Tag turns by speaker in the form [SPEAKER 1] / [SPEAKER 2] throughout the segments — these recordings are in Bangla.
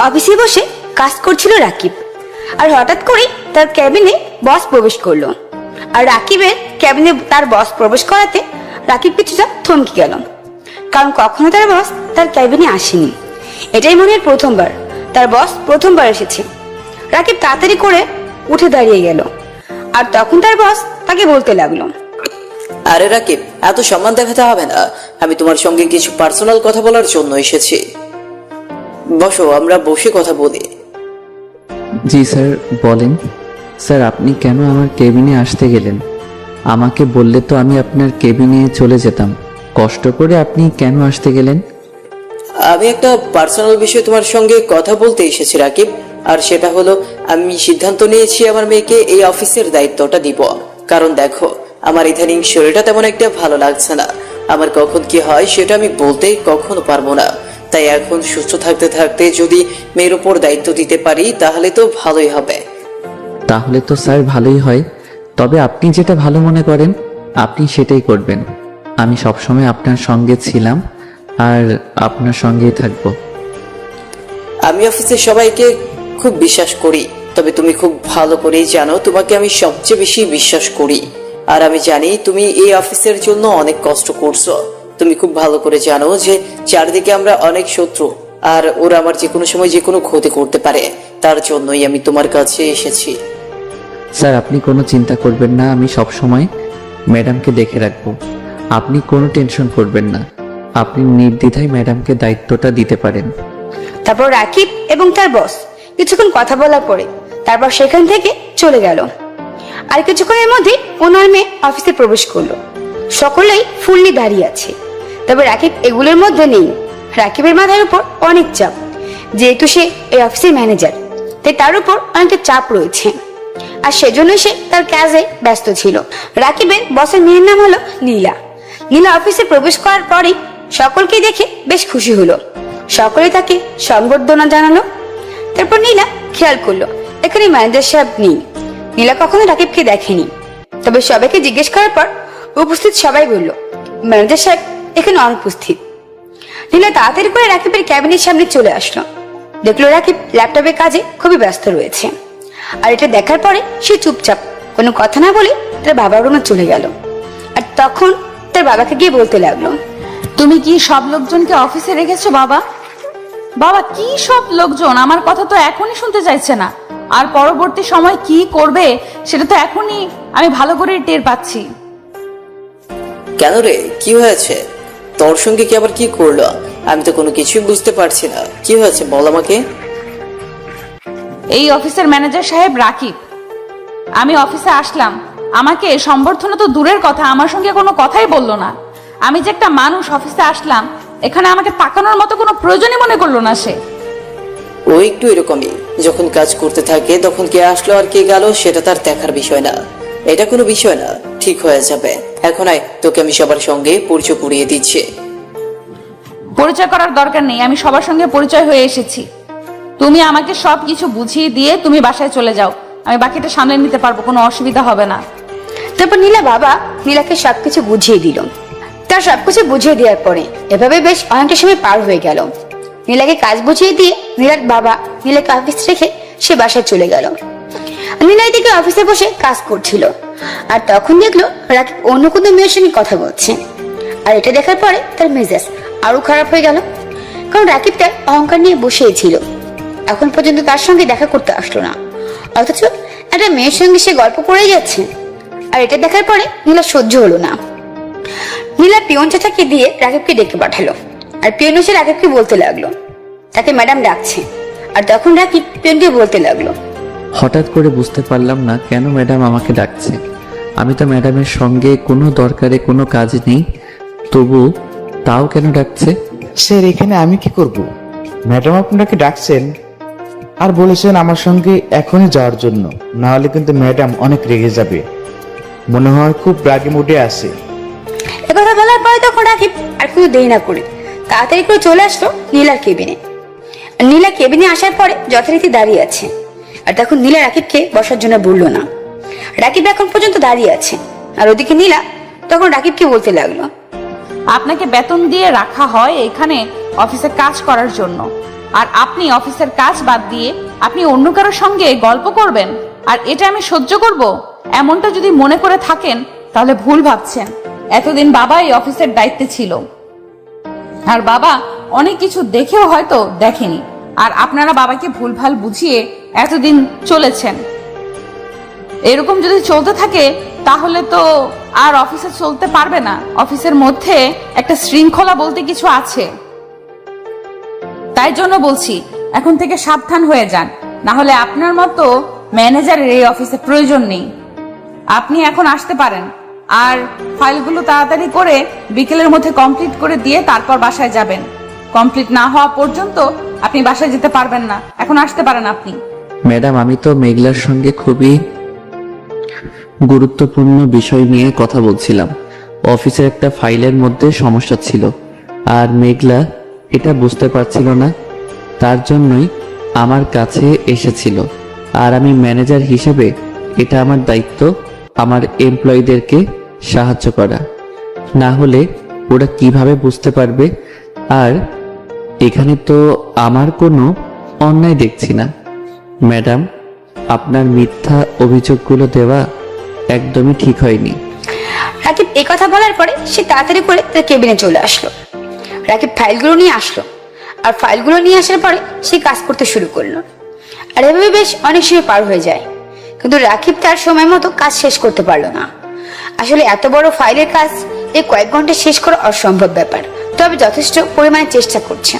[SPEAKER 1] অফিসে বসে কাজ করছিল রাকিব। আর হঠাৎ করে তার ক্যাবিনে বস প্রবেশ করলো। আর রাকিবের ক্যাবিনে তার বস প্রবেশ করাতে রাকিব কিছুটা থমকে গেল, কারণ কখনো তার বস তার ক্যাবিনে আসেনি। এটাই মনে হয় প্রথমবার তার বস প্রথমবার এসেছে। রাকিব তাড়াতাড়ি করে উঠে দাঁড়িয়ে গেল, আর তখন তার বস তাকে বলতে লাগলো,
[SPEAKER 2] আরে রাকিব, এত সম্মান দেখাতে হবে না। আমি তোমার সঙ্গে কিছু পার্সোনাল কথা বলার জন্য এসেছি। বসো, আমরা বসে কথা বলি।
[SPEAKER 3] জি স্যার, বলেন। স্যার, আপনি কেন আমার কেবিনে আসতে গেলেন? আমাকে বললে তো আমি আপনার কেবিনে চলে যেতাম। কষ্ট করে আপনি কেন আসতে গেলেন?
[SPEAKER 2] আমি একটা পার্সোনাল বিষয়ে তোমার সঙ্গে কথা বলতে এসেছি রাকিব। আর সেটা হলো, আমি সিদ্ধান্ত নিয়েছি আমার মেয়েকে এই অফিসের দায়িত্বটা দিব। কারণ দেখো, আমার ইদানিং শরীরটা তেমন একটা ভালো লাগছে না। আমার কখন কি হয় সেটা আমি বলতে কখনো পারবো না। তাই এখন সুস্থ থাকতে থাকতে যদি মেয়ের উপর দায়িত্ব দিতে পারি তাহলে তো ভালোই হবে।
[SPEAKER 3] তাহলে তো স্যার ভালোই হয়। তবে আপনি যেটা ভালো মনে করেন আপনি সেটাই করবেন। আমি সবসময় আপনার সঙ্গে ছিলাম আর আপনার সঙ্গেই থাকবো।
[SPEAKER 2] আমি অফিসের সবাইকে খুব বিশ্বাস করি, তবে তুমি খুব ভালো করেই জানো তোমাকে আমি সবচেয়ে বেশি বিশ্বাস করি। আর আমি জানি তুমি এই অফিসের জন্য অনেক কষ্ট করছো। তুমি খুব ভালো করে জানো যে চারদিকে আমরা অনেক শত্রু, আর ওরা আমার যে কোনো সময় যে কোনো ক্ষতি করতে পারে। তার জন্যই আমি তোমার কাছে এসেছি।
[SPEAKER 3] স্যার, আপনি কোনো চিন্তা করবেন না, আমি সব সময় ম্যাডামকে দেখে রাখবো। আপনি কোনো টেনশন করবেন না, আপনি নির্দ্বিধায় ম্যাডামকে দায়িত্বটা দিতে পারেন।
[SPEAKER 1] তারপর রাকিব এবং তার বস কিছুক্ষণ কথা বলার পরে তারপর সেখান থেকে চলে গেল। আর কিছুক্ষণের মধ্যে ওনার মেয়ে অফিসে প্রবেশ করলো। সকলেই ফুল নিয়ে দাঁড়িয়ে আছে, তবে রাকিব এগুলোর মধ্যে নেই। রাকিবের মাথার উপর অনেক চাপ, যেহেতু সে এই অফিসের ম্যানেজার, তাই তার উপর অনেকটা চাপ রয়েছে। আর সেজন্য সে তার কাজে ব্যস্ত ছিল। রাকিবের বসের মেয়ের নাম হলো নীলা। নীলা অফিসে প্রবেশ করার পরেই সকলকে দেখে বেশ খুশি হলো। সকলে তাকে সংবর্ধনা জানালো। তারপর নীলা খেয়াল করলো এখানে ম্যানেজার সাহেব নেই। নীলা কখনো রাকিবকে দেখেনি, তবে সবাইকে জিজ্ঞেস করার পর উপস্থিত সবাই বলল ম্যানেজার সাহেব এখানে অনুপস্থিত। নীলা তাড়াতাড়ি করে রাকিবের ক্যাবিনের সামনে চলে আসলো। দেখলো রাকিব ল্যাপটপের কাজে খুবই ব্যস্ত রয়েছে। আর এটা দেখার পরে সে চুপচাপ কোনো কথা না বলে তার বাবার রুমে চলে গেল। আর তখন তার বাবাকে গিয়ে বলতে লাগলো,
[SPEAKER 4] তুমি কি সব লোকজনকে অফিসে রেখেছো বাবা? বাবা, কি সব লোকজন? আমার কথা তো এখনই শুনতে চাইছে না। আর পরবর্তী সময় কি করবে সেটা তো এখনই আমি ভালো করে টের পাচ্ছি।
[SPEAKER 2] কেন রে, কি হয়েছে? তোর সঙ্গে কি আবার কি করলো? আমি তো কোনো কিছুই বুঝতে পারছি না। কি হয়েছে বল আমাকে।
[SPEAKER 4] এই অফিসের ম্যানেজার সাহেব রাকিব, আমি অফিসে আসলাম, আমাকে সম্বর্ধনা তো দূরের কথা, আমার সঙ্গে কোনো কথাই বললো না। আমি যে একটা মানুষ অফিসে আসলাম, এখানে আমাকে তাকানোর মতো কোনো প্রয়োজনই মনে করলো না সে।
[SPEAKER 2] ও একটু এরকমই, যখন কাজ করতে থাকে তখন কে আসলো আর কে গেল সেটা তার দেখার বিষয় না। এটা কোনো বিষয় না, ঠিক হয়ে যাবে। এখন আয়, তোকে আমি সবার সঙ্গে পরিচয় করিয়ে দিচ্ছি।
[SPEAKER 4] পরিচয় করার দরকার নেই, আমি সবার সঙ্গে পরিচয় হয়ে এসেছি। তুমি আমাকে সবকিছু বুঝিয়ে দিয়ে তুমি বাসায় চলে যাও, আমি বাকিটা সামলে নিতে পারবো, কোনো অসুবিধা হবে না।
[SPEAKER 1] তারপর নীলা বাবা নীলাকে সবকিছু বুঝিয়ে দিল। তার সবকিছু বুঝিয়ে দেওয়ার পরে এভাবে বেশ অনেকটা সময় পার হয়ে গেল। নীলাকে কাজ বুঝিয়ে দিয়ে নীলার বাবা নীলাকে অফিস রেখে সে বাসায় চলে গেল। নীলা এদিকে অফিসে বসে কাজ করছিল, আর তখন দেখলো রাকিব অন্য কোনো মেয়ের সঙ্গে কথা বলছে। আর এটা দেখার পরে তার মেজাজ আরো খারাপ হয়ে গেল, কারণ রাকিব তার অহংকার নিয়ে বসেই ছিল। এখন পর্যন্ত তার সঙ্গে দেখা করতে আসলো না, অথচ একটা মেয়ের সঙ্গে সে গল্প করে যাচ্ছে। আর এটা দেখার পরে নীলা সহ্য হলো না। নীলা পিয়ন চাচাকে দিয়ে রাকিবকে ডেকে পাঠালো। আর পিয়ন এসে রাকিবকে বলতে লাগলো তাকে ম্যাডাম ডাকছে। আর তখন রাকিব পিয়নকে বলতে লাগলো,
[SPEAKER 3] হঠাৎ করে বুঝতে পারলাম না কেন ম্যাডাম আমাকে ডাকছে। আমি তো ম্যাডামের সঙ্গে কোনো দরকারে কোনো কাজ নেই, তবু তাও কেন ডাকছে?
[SPEAKER 5] স্যার, এখানে আমি কি করব? ম্যাডাম আপনাকে ডাকছেন আর বলেছেন আমার সঙ্গে এখনই যাওয়ার জন্য, না হলে কিন্তু ম্যাডাম অনেক রেগে যাবে। মনে হয় খুব রাগে মুডে আছে।
[SPEAKER 1] একথা বলার পরে তখন রাকিব আর কোনো দেরি না করে তাড়াতাড়ি করে চলে আসলো নীলার কেবিনে। নীলা কেবিনে আসার পরে যথারীতি দাঁড়িয়ে আছে। আর তখন নীলা রাকিবকে বসার জন্য বললো না। রাকিব এখন পর্যন্ত দাঁড়িয়ে আছে। আর ওদিকে নীলা তখন রাকিবকে বলতে লাগলো,
[SPEAKER 4] আপনাকে বেতন দিয়ে রাখা হয় এখানে অফিসে কাজ করার জন্য, আর আপনি অফিসের কাজ বাদ দিয়ে আপনি অন্য কারোর সঙ্গে গল্প করবেন আর এটা আমি সহ্য করব? এমনটা যদি মনে করে থাকেন তাহলে ভুল ভাবছেন। এতদিন বাবা এই অফিসের দায়িত্বে ছিল, আর বাবা অনেক কিছু দেখেও হয়তো দেখেনি, আর আপনারা বাবাকে ভুলভাল বুঝিয়ে এতদিন চলেছেন। এরকম যদি চলতে থাকে তাহলে তো আর অফিসে চলতে পারবে না। অফিসের মধ্যে একটা শৃঙ্খলা বলতে কিছু আছে। তাই জন্য বলছি এখন থেকে সাবধান হয়ে যান, না হলে আপনার মতো ম্যানেজারের এই অফিসে প্রয়োজন নেই। আপনি এখন আসতে পারেন, আর ফাইলগুলো তাড়াতাড়ি করে বিকেলের মধ্যে কমপ্লিট করে দিয়ে তারপর বাসায় যাবেন। কমপ্লিট না হওয়া পর্যন্ত আপনি বাসায় যেতে পারবেন না। এখন আসতে পারেন আপনি।
[SPEAKER 3] ম্যাডাম, আমি তো মেঘলার সঙ্গে খুবই গুরুত্বপূর্ণ বিষয় নিয়ে কথা বলছিলাম। অফিসের একটা ফাইলের মধ্যে সমস্যা ছিল, আর মেঘলা এটা বুঝতে পারছিল না, তার জন্যই আমার কাছে এসেছিল। আর আমি ম্যানেজার হিসেবে এটা আমার দায়িত্ব আমার এমপ্লয়ীদেরকে সাহায্য করা, না হলে ওরা কিভাবে বুঝতে পারবে? আর এখানে তো আমার কোনো অন্যায় দেখছি না। ম্যাডাম, আপনার মিথ্যা অভিযোগগুলো দেওয়া একদমই ঠিক হয়নি।
[SPEAKER 1] রাকিব এই কথা বলার পরে সে তাড়াতাড়ি করে তার কেবিনে চলে আসলো। রাকিব ফাইলগুলো নিয়ে আসলো, আর ফাইলগুলো নিয়ে আসার পরে সে কাজ করতে শুরু করলো। আর এভাবে বেশ অনেক সময় পার হয়ে যায়, কিন্তু রাকিব তার সময় মতো কাজ শেষ করতে পারলো না। আসলে এত বড় ফাইলের কাজ এই কয়েক ঘন্টা শেষ করা অসম্ভব ব্যাপার। তবে যথেষ্ট পরিমাণে চেষ্টা করছে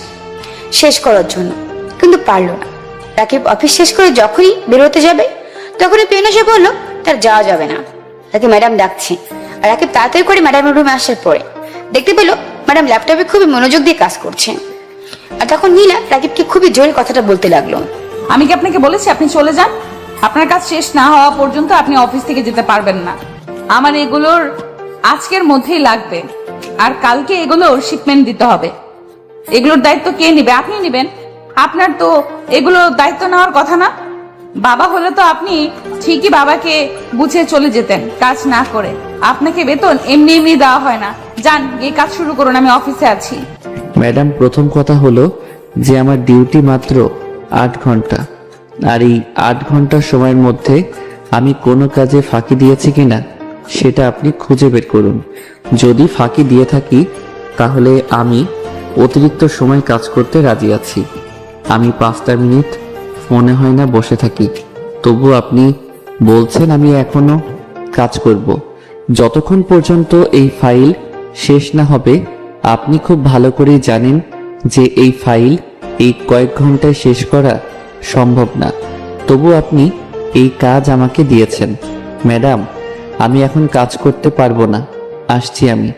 [SPEAKER 1] শেষ করার জন্য, কিন্তু পারলো না। রাকিব অফিস শেষ করে যখনই বেরোতে যাবে তখনই পেন এসে বললো তার যাওয়া যাবে না, তাকে ম্যাডাম ডাকছে। আর রাকিব তাড়াতাড়ি করে ম্যাডামের রুমে আসার পরে দেখতে পেল ম্যাডাম ল্যাপটপে খুবই মনোযোগ দিয়ে কাজ করছে। আর তখন নীলা রাকিবকে খুবই জোরে কথাটা বলতে লাগলো।
[SPEAKER 4] আমি কি আপনাকে বলেছি আপনি চলে যান? আপনার কাজ শেষ না হওয়া পর্যন্ত আপনি অফিস থেকে যেতে পারবেন না। আমার এগুলোর আজকের মধ্যেই লাগবে, আর কালকে এগুলোর শিপমেন্ট দিতে হবে। এগুলোর দায়িত্ব কে নেবে? আপনি নেবেন। আপনার তো এগুলোর দায়িত্ব নেওয়ার কথা না। বাবা হলে তো আপনি ঠিকই বাবাকে বুঝে চলে যেতেন কাজ না করে। আপনাকে বেতন এমনি এমনি দেওয়া হয় না। যান, গিয়ে কাজ শুরু করুন, আমি অফিসে আছি।
[SPEAKER 3] ম্যাডাম, প্রথম কথা হলো যে আমার ডিউটি মাত্র 8 ঘন্টা, আর এই 8 ঘন্টার সময়ের মধ্যে আমি কোনো কাজে ফাঁকি দিয়েছি কিনা সেটা আপনি খুঁজে বের করুন। যদি ফাঁকি দিয়ে থাকি তাহলে আমি অতিরিক্ত সময় কাজ করতে রাজি আছি। আমি 5টা মিনিট মনে হয় না বসে থাকি, তবু আপনি বলছেন আমি এখনো কাজ করব। যতক্ষণ পর্যন্ত এই ফাইল শেষ না হবে আপনি খুব ভালো করেই জানেন যে এই ফাইল এই কয়েক ঘন্টায় শেষ করা সম্ভব না, তবু আপনি এই কাজ আমাকে দিয়েছেন। ম্যাডাম, আমি এখন কাজ করতে পারবো না, আসছি আমি।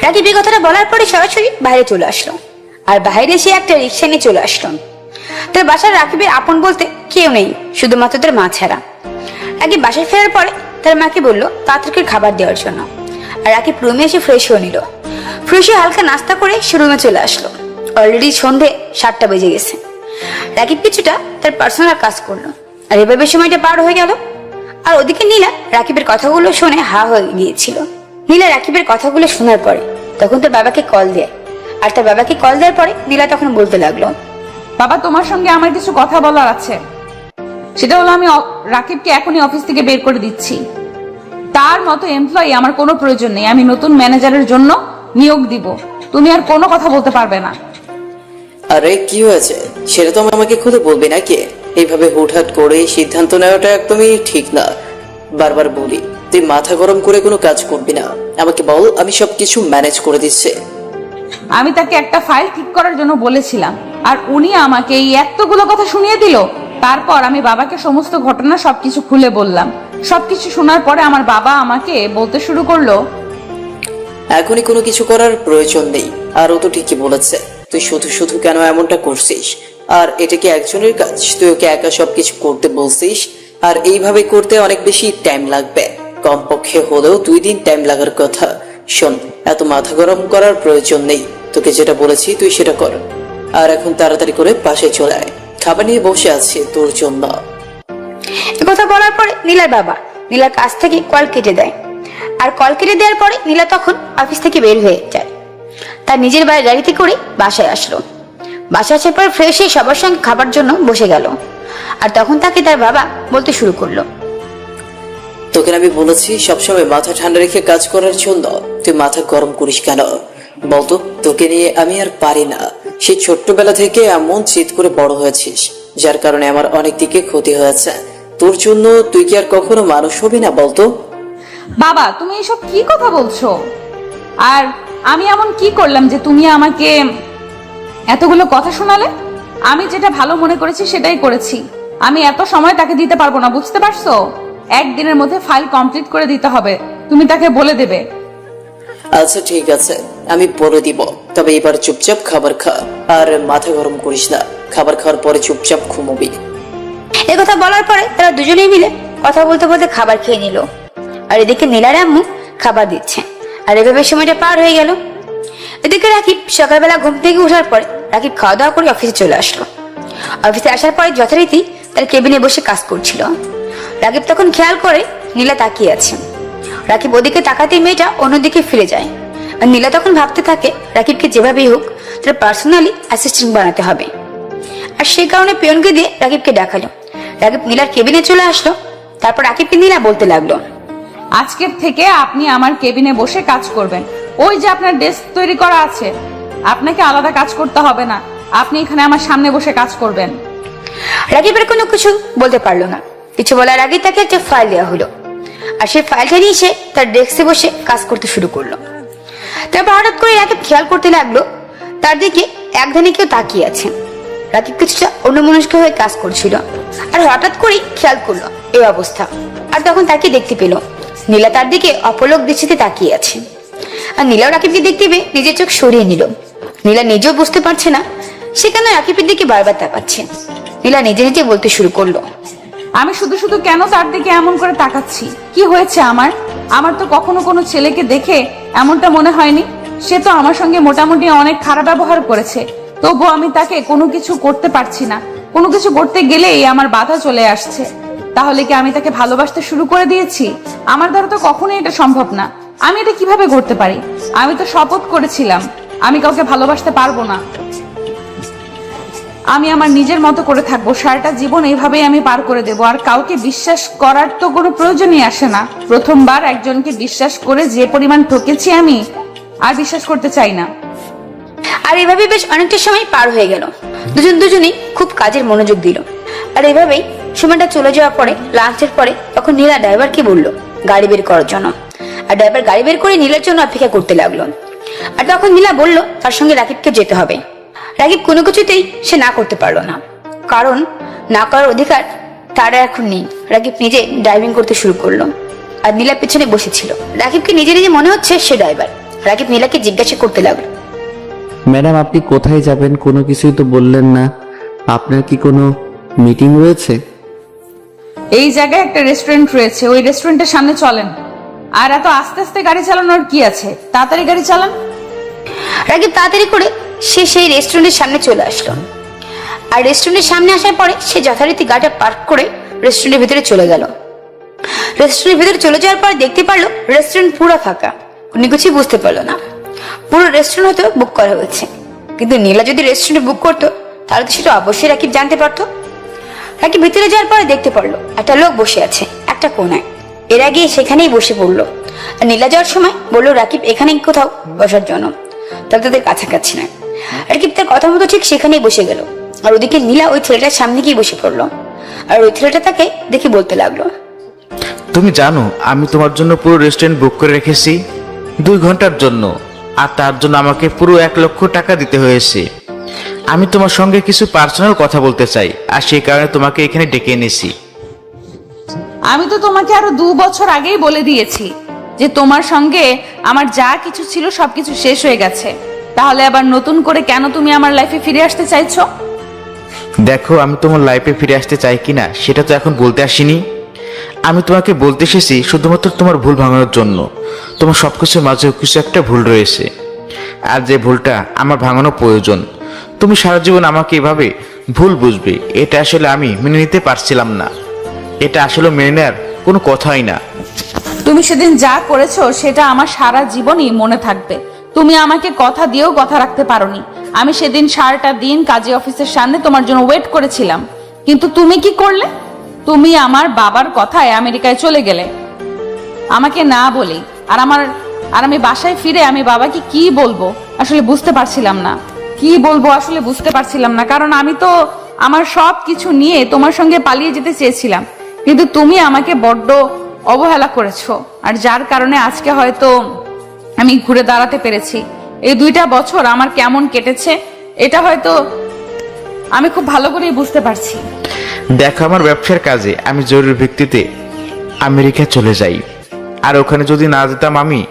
[SPEAKER 1] রাকিব এই কথাটা বলার পরে সরাসরি বাইরে চলে আসলো, আর বাইরে সে একটা রিক্সা নিয়ে চলে আসলো। তার বাসার রাকিবের আপন বলতে কেউ নেই, শুধুমাত্র তার মা ছাড়া। রাকিব বাসায় ফেরার পরে তার মাকে বললো তাড়াতাড়ি খাবার দেওয়ার জন্য। আর রাকিব রুমে এসে ফ্রেশ হয়ে নিল। ফ্রেশ হয়ে হালকা নাস্তা করে সে রুমে চলে আসলো। অলরেডি সন্ধে 7টা বেজে গেছে। রাকিব কিছুটা তার পার্সোনাল কাজ করলো, আর এভাবে সময়টা পার হয়ে গেল। আর ওদিকে নীলা রাকিবের কথাগুলো শুনে হা হয়ে গিয়েছিল। নীলা রাকিবের কথাগুলো শোনার পরে তখন তার বাবাকে কল দেয়, আর তার বাবাকে কল দেওয়ার পরে নীলা তখন বলতে লাগলো,
[SPEAKER 4] বাবা, তোমার সঙ্গে আমার কিছু কথা বলার আছে। সেটা হলো আমি রাকিবকে এখনই অফিস থেকে বের করে দিচ্ছি। তার মতো এমপ্লয়ি আমার কোনো প্রয়োজন নেই। আমি নতুন ম্যানেজারের জন্য নিয়োগ দিব। তুমি আর কোনো কথা বলতে পারবে না।
[SPEAKER 2] আরে কি হয়েছে সেটা তো আমাকে খুলে বলবি নাকি? এইভাবে হুটহাট করে সিদ্ধান্ত নেওয়াটা একদমই ঠিক না। বারবার বলি তুই মাথা গরম করে কোনো কাজ করবি না। আমাকে বল, আমি সবকিছু ম্যানেজ করে দিচ্ছি।
[SPEAKER 4] আমি তাকে একটা ফাইল ঠিক করার জন্য বলেছিলাম, আর উনি আমাকে এই এতগুলো কথা শুনিয়ে দিল। তারপর আমি বাবাকে সমস্ত ঘটনা সবকিছু খুলে বললাম। সবকিছু শোনার পরে আমার বাবা আমাকে বলতে শুরু করলো,
[SPEAKER 2] এখনই কোনো কিছু করার প্রয়োজন নেই। আর ও তো ঠিকই বলেছে, তুই শুধু শুধু কেন এমনটা করছিস? আর এটা কি একজনের কাজ? তুই ওকে একা সবকিছু করতে বলছিস, আর এইভাবে করতে অনেক বেশি টাইম লাগবে। কমপক্ষে হলেও 2 দিন টাইম লাগার কথা। শোন, এত মাথা গরম করার প্রয়োজন নেই। তোকে যেটা বলেছি তুই সেটা কর। আর এখন তাড়াতাড়ি করে পাশে চলে আয়, খাবার নিয়ে বসে আছে তোর জন্য।
[SPEAKER 1] কথা বলার পরে নীলার বাবা নীলার কাছ থেকে কল কেটে দেয়। আর কল কেটে দেওয়ার পরে নীলা তখন অফিস থেকে বের হয়ে যায়। তার নিজের গাড়িতে করে বাসায় আসলো। বাসা আসার পর ফ্রেশ হয়ে সবার সঙ্গে খাবার জন্য বসে গেল। আর তখন তাকে তার বাবা বলতে শুরু করলো,
[SPEAKER 2] তোকে আমি বলেছি সবসময় মাথা ঠান্ডা রেখে কাজ করার জন্য, তুই মাথা গরম করিস কেন? বলতো, তোকে নিয়ে আমি আর পারি না। সেই ছোট্টবেলা থেকে এমন চিৎ করে বড় হয়েছিস, যার কারণে আমার অনেক দিকে ক্ষতি হয়েছে। তোর জন্য তুই কি আর কখনো মানুষ হবি না বলতো?
[SPEAKER 4] বাবা, তুমি এসব কি কথা বলছো? আর আমি এমন কি করলাম যে তুমি আমাকে এতগুলো কথা শোনালে? আমি যেটা ভালো মনে করেছি সেটাই করেছি। আমি এত সময় তাকে দিতে পারবো না, বুঝতে পারছো? একদিনের মধ্যে ফাইল কমপ্লিট করে দিতে হবে, তুমি তাকে বলে দেবে।
[SPEAKER 2] আচ্ছা ঠিক আছে, আমি বলে দিব। তবে এবার চুপচাপ খাবার খা, আর মাথা গরম করিস না। খাবার খাওয়ার পরে চুপচাপ ঘুমোবি।
[SPEAKER 1] কথা বলার পরে তারা দুজনেই মিলে কথা বলতে বলতে খাবার খেয়ে নিল। আর এদিকে নীলার আম্মু খাবার দিচ্ছে, আর এভাবে সময়টা পার হয়ে গেল। এদিকে রাকিব সকালবেলা ঘুম থেকে ওঠার পরে রাকিব খাওয়া দাওয়া করে অফিসে চলে আসলো। অফিসে আসার পরে যথারীতি তার কেবিনে বসে কাজ করছিল। রাকিব তখন খেয়াল করে নীলা তাকিয়ে আছে। রাকিব ওদিকে তাকাতেই মেয়েটা অন্যদিকে ফিরে যায়। আর নীলা তখন ভাবতে থাকে রাকিবকে যেভাবেই হোক তার পার্সোনালি অ্যাসিস্ট্যান্ট বানাতে হবে। আর সেই কারণে পিয়নকে দিয়ে রাকিবকে দেখালো। রাকিব নীলার কেবিনে চলে আসলো। তারপর রাকিবকে নীলা বলতে লাগলো,
[SPEAKER 4] আজকের থেকে আপনি আমার কেবিনে বসে কাজ করবেন। ওই যে আপনার ডেস্ক তৈরি করা আছে, আপনাকে আলাদা কাজ করতে হবে না, আপনি এখানে আমার সামনে বসে কাজ করবেন।
[SPEAKER 1] রাকিবের কোনো কিছু বলতে পারলো না। কিছু বলার আগে তাকে একটা ফাইল দেওয়া হলো, আর সেই ফাইলটা নিয়ে সে তার ডেস্কে বসে কাজ করতে শুরু করলো। তারপর হঠাৎ করে রাকিব খেয়াল করতে লাগলো তার দিকে একধানে কেউ তাকিয়ে আছে। রাকিব কিছুটা অন্যমনস্ক হয়ে কাজ করছিল, আর হঠাৎ করেই খেয়াল করলো এই অবস্থা। আর তখন তাকে দেখতে পেল নীলা তার দিকে অপলক দৃষ্টিতে তাকিয়ে আছে। আর নীলাও রাকিবকে দেখতে পেয়ে নিজের চোখ সরিয়ে নিল। নীলা নিজেও বুঝতে পারছে না সে কেন রাকিবের দিকে বারবার তাকাচ্ছে। নীলা নিজে নিজে বলতে শুরু করলো,
[SPEAKER 4] আমি শুধু শুধু কেন তার দিকে এমন করে তাকাচ্ছি? কি হয়েছে আমার? আমার তো কখনো কোনো ছেলেকে দেখে এমনটা মনে হয়নি। সে তো আমার সঙ্গে মোটামুটি অনেক খারাপ ব্যবহার করেছে, তবুও আমি তাকে কোনো কিছু করতে পারছি না। কোনো কিছু করতে গেলেই আমার বাধা চলে আসছে। তাহলে কি আমি তাকে ভালোবাসতে শুরু করে দিয়েছি? আমার দ্বারা তো কখনোই এটা সম্ভব না। আমি এটা কিভাবে করতে পারি? আমি তো শপথ করেছিলাম আমি কাউকে ভালোবাসতে পারবো না। আমি আমার নিজের মতো করে থাকবো, সারাটা জীবন এইভাবেই আমি পার করে দেব। আর কাউকে বিশ্বাস করার তো কোনো প্রয়োজনই আসে না। প্রথমবার একজনকে বিশ্বাস করে যে পরিমাণ ঠকেছি আমি আর বিশ্বাস করতে চাই না।
[SPEAKER 1] আর এভাবে বেশ অনেকটা সময় পার হয়ে গেল। দুজনেই খুব কাজের মনোযোগ দিল। আর এভাবেই সময়টা চলে যাওয়ার পরে লাঞ্চের পরে তখন নীলা ড্রাইভারকে বলল গাড়ি বের করার জন্য। আর ড্রাইভার গাড়ি বের করে নীলার জন্য অপেক্ষা করতে লাগলো। আর তখন নীলা বলল তার সঙ্গে রাকিবকে যেতে হবে। রাকিব কোনো কিছুতেই সে না করতে পারলো না, কারণ না করার অধিকার তার এখন নেই। রাকিব নিজে ড্রাইভিং করতে শুরু করলো, আর নীলা পেছনে বসেছিল। রাকিবকে নিজে নিজে মনে হচ্ছে সে ড্রাইভার। রাকিব নীলাকে জিজ্ঞাসা করতে লাগলো,
[SPEAKER 3] ম্যাডাম আপনি কোথায় যাবেন? কোনো কিছুই তো বললেন না। আপনার কি কোনো মিটিং রয়েছে?
[SPEAKER 4] এই জায়গায় একটা রেস্টুরেন্ট রয়েছে, ওই রেস্টুরেন্টের সামনে চলেন। আর এত আস্তে আস্তে গাড়ি চালানোর কি আছে? তাড়াতাড়ি গাড়ি চালান।
[SPEAKER 1] রাকিব তাড়াতাড়ি করে সে সেই রেস্টুরেন্টের সামনে চলে আসলো। আর রেস্টুরেন্টের সামনে আসার পরে সে যথারীতি গাড়িটা পার্ক করে রেস্টুরেন্টের ভিতরে চলে গেল। রেস্টুরেন্টের ভিতরে চলে যাওয়ার পর দেখতে পারলো রেস্টুরেন্ট পুরো ফাঁকা। কোনো কিছুই বুঝতে পারলো না। পুরো রেস্টুরেন্ট হয়তো বুক করা হয়েছে, কিন্তু নীলা যদি রেস্টুরেন্ট বুক করতো তাহলে তো সেটা অবশ্যই রাকিব জানতে পারতো। রাকিব ভিতরে যাওয়ার পরে দেখতে পারলো একটা লোক বসে আছে একটা কোনায়। এর আগে সেখানেই বসে পড়লো। আর নীলা যাওয়ার সময় বললো রাকিব এখানেই কোথাও বসার জন্য, তবে তাদের কাছাকাছি নয়। রাকিব তার কথা মতো ঠিক সেখানেই বসে গেল। আর ওদিকে নীলা ওই ছেলেটার সামনে গিয়ে বসে পড়লো। আর ওই ছেলেটা তাকে দেখে বলতে লাগলো,
[SPEAKER 5] তুমি জানো আমি তোমার জন্য পুরো রেস্টুরেন্ট বুক করে রেখেছি 2 ঘন্টার জন্য, আর তার জন্য আমাকে পুরো 1 লক্ষ টাকা দিতে হয়েছে। আমি তোমার সঙ্গে কিছু পার্সোনাল কথা বলতে চাই, আর সেই কারণে তোমাকে এখানে ডেকে এনেছি।
[SPEAKER 4] আমি তো তোমাকে আরো 2 বছর আগেই বলে দিয়েছি যে তোমার সঙ্গে আমার যা কিছু ছিল সবকিছু শেষ হয়ে গেছে। তাহলে আবার নতুন করে কেন তুমি আমার লাইফে ফিরে আসতে চাইছো?
[SPEAKER 5] দেখো আমি তোমার লাইফে ফিরে আসতে চাই কিনা সেটা তো এখন বলতে আসিনি। আমি তোমাকে বলতে এসেছি শুধুমাত্র তোমার ভুল ভাঙানোর জন্য। তোমার সবকিছুর মাঝে কিছু একটা ভুল রয়েছে, আর যে ভুলটা আমার ভাঙানো প্রয়োজন। তুমি সারা জীবন আমাকে এভাবে ভুল বুঝবে, এটা আসলে আমি মেনে নিতে পারছিলাম না। এটা আসলে মেনে নেওয়ার কোনো কথাই না।
[SPEAKER 4] তুমি সেদিন যা করেছো সেটা আমার সারা জীবনই মনে থাকবে। তুমি আমাকে কথা দিয়েও কথা রাখতে পারোনি। আমি সেদিন সারাটা দিন কাজী অফিসের সামনে তোমার জন্য ওয়েট করেছিলাম, কিন্তু তুমি কি করলে? তুমি আমার বাবার কথায় আমেরিকায় চলে গেলে আমাকে না বলে। আর আমি বাসায় ফিরে আমি বাবাকে কি বলবো আসলে বুঝতে পারছিলাম না, কারণ আমি তো আমার সব কিছু নিয়ে তোমার সঙ্গে পালিয়ে যেতে চেয়েছিলাম, কিন্তু তুমি আমাকে বড্ড অবহেলা করেছো, আর যার কারণে আজকে হয়তো আমি ঘুরে দাঁড়াতে পেরেছি। এই 2টা বছর আমার কেমন কেটেছে এটা হয়তো আমি খুব ভালো করেই বুঝতে পারছি।
[SPEAKER 5] দেখো, আমার ব্যবসার কাজে আমি জরুরি ভিত্তিতে আমেরিকা চলে যাই, আর ওখানে যদি না যেতাম আমি,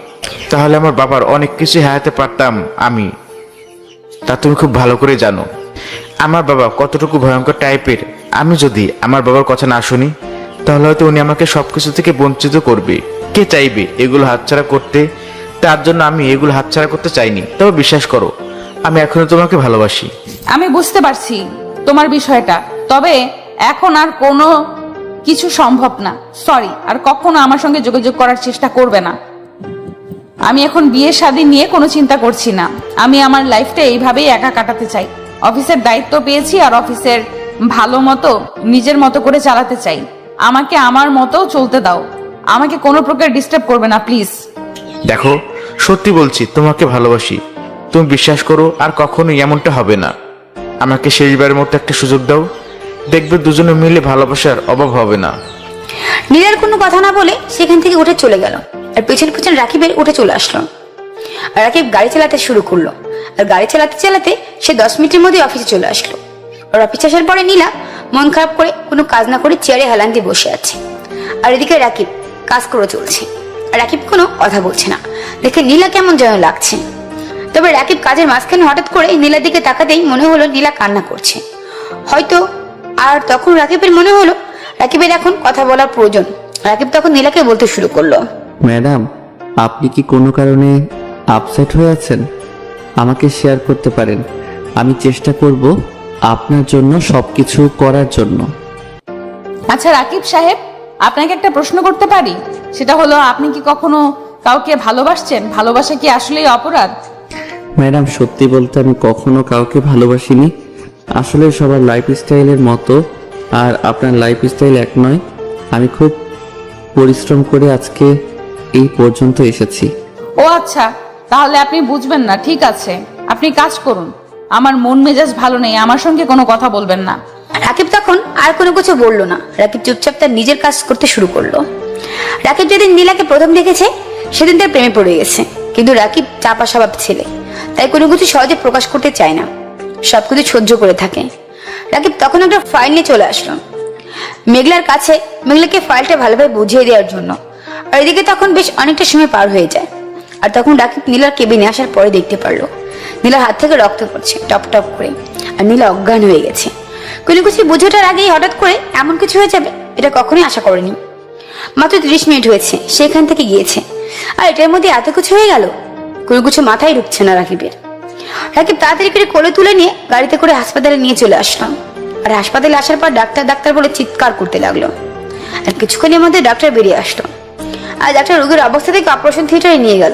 [SPEAKER 5] তাহলে আমার বাবার অনেক কিছু হারাতে পারতাম আমি। তা তুমি খুব ভালো করে জানো আমার বাবা কতটুকু ভয়ঙ্কর টাইপের। আমি যদি আমার বাবার কথা না শুনি, তাহলে হয়তো উনি আমাকে সবকিছু থেকে বঞ্চিত করবে। কে চাইবে এগুলো হাতছাড়া করতে? তার জন্য আমি এগুলো হাতছাড়া করতে চাইনি। তবে বিশ্বাস করো, আমি এখনো তোমাকে ভালোবাসি।
[SPEAKER 4] আমি বুঝতে পারছি তোমার বিষয়টা, তবে এখন আর কোনো কিছু সম্ভব না। সরি, আর কখনো আমার সঙ্গে যোগাযোগ করার চেষ্টা করবে না। আমি এখন বিয়ে শাদী নিয়ে কোনো চিন্তা করছি না। আমি আমার লাইফটা এইভাবেই একা কাটাতে চাই। অফিসের দায়িত্ব পেয়েছি, আর অফিসের ভালো মতো নিজের মতো করে চালাতে চাই। আমাকে আমার মতো চলতে দাও, আমাকে কোনো প্রকার ডিস্টার্ব করবে না প্লিজ।
[SPEAKER 5] দেখো, সত্যি বলছি, তোমাকে ভালোবাসি। তুমি বিশ্বাস করো, আর কখনোই এমনটা হবে না। আমাকে শেষবারের মতো একটা সুযোগ দাও, দেখবে দুজনে মিলে ভালোবাসার অভাব হবে না।
[SPEAKER 1] নীলার কোনো কথা না বলে সেখান থেকে উঠে চলে গেল, আর পেছন পেছন রাকিবের উঠে চলে আসলো। আর রাকিব গাড়ি চালাতে শুরু করলো, আর গাড়ি চালাতে চালাতে সে 10 মিনিটের মধ্যে অফিসে চলে আসলো। আর অফিসে আসার পরে নীলা মন খারাপ করে কোনো কাজ না করে চেয়ারে হেলান দিয়ে বসে আছে, আর এদিকে রাকিব কাজ করে চলছে। আর রাকিব কোনো কথা বলছে না, দেখে নীলা কেমন যেন লাগছে। তবে রাকিব কাজের মাঝখানে হঠাৎ করে নীলার দিকে তাকাতেই মনে হলো নীলা কান্না করছে হয়তো। আর তখন রাকিবের মনে হলো রাকিবের এখন কথা বলার প্রয়োজন। রাকিব তখন নীলাকে বলতে শুরু করলো,
[SPEAKER 3] ম্যাডাম, আপনি কি কোনো কারণে আপসেট হয়ে আছেন? আমাকে শেয়ার করতে পারেন, আমি চেষ্টা করব আপনার জন্য সবকিছু করার জন্য।
[SPEAKER 4] আচ্ছা রাকিব সাহেব, আপনাকে একটা প্রশ্ন করতে পারি? সেটা হলো, আপনি কি কখনো কাউকে ভালোবাসছেন? ভালোবাসা কি আসলেই অপরাধ?
[SPEAKER 3] ম্যাডাম, সত্যি বলতে আমি কখনো কাউকে ভালোবাসিনি। আসলে সবার লাইফস্টাইলের মতো আর আপনার লাইফস্টাইল এক নয়। আমি খুব পরিশ্রম করে আজকে এই পর্যন্ত এসেছি।
[SPEAKER 4] ও আচ্ছা, তাহলে আপনি বুঝবেন না। ঠিক আছে, আপনি কাজ করুন। আমার মন মেজাজ ভালো নেই, আমার সঙ্গে কোনো কথা বলবেন না।
[SPEAKER 1] রাকিব তখন আর কোনো কিছু বললো না। রাকিব চুপচাপ তার নিজের কাজ করতে শুরু করলো। রাকিব যেদিন নীলাকে প্রথম দেখেছে সেদিন তার প্রেমে পড়ে গেছে, কিন্তু রাকিব চাপা স্বভাব ছেলে, তাই কোনো কিছু সহজে প্রকাশ করতে চায় না, সবকিছু সহ্য করে থাকে। রাকিব তখন একটা ফাইল নিয়ে চলে আসলো মেঘলার কাছে, মেঘলাকে ফাইলটা ভালোভাবে বুঝিয়ে দেওয়ার জন্য। আর এদিকে তখন বেশ অনেকটা সময় পার হয়ে যায়। আর তখন রাকিব নীলার কেবিনে আসার পরে দেখতে পারলো নীলার হাত থেকে রক্ত পড়ছে টপ টপ করে, আর নীলা অজ্ঞান হয়ে গেছে। কোনো কিছু বুঝে ওঠার আগেই হঠাৎ করে এমন কিছু হয়ে যাবে এটা কখনোই আশা করেনি। মাত্র 30 মিনিট হয়েছে সেখান থেকে গিয়েছে, আর এটার মধ্যে এত কিছু হয়ে গেল। কোনো কিছু মাথায় ঢুকছে না রাকিবের। রাকিব তাড়াতাড়ি করে কোলে তুলে নিয়ে গাড়িতে করে হাসপাতালে নিয়ে চলে আসলাম। আর হাসপাতালে আসার পর ডাক্তার ডাক্তার বলে চিৎকার করতে লাগলো। আর কিছুক্ষণের মধ্যে ডাক্তার বেরিয়ে আসলো, আর ডাক্তার রোগীর অবস্থা থেকে অপারেশন থিয়েটারে নিয়ে গেল।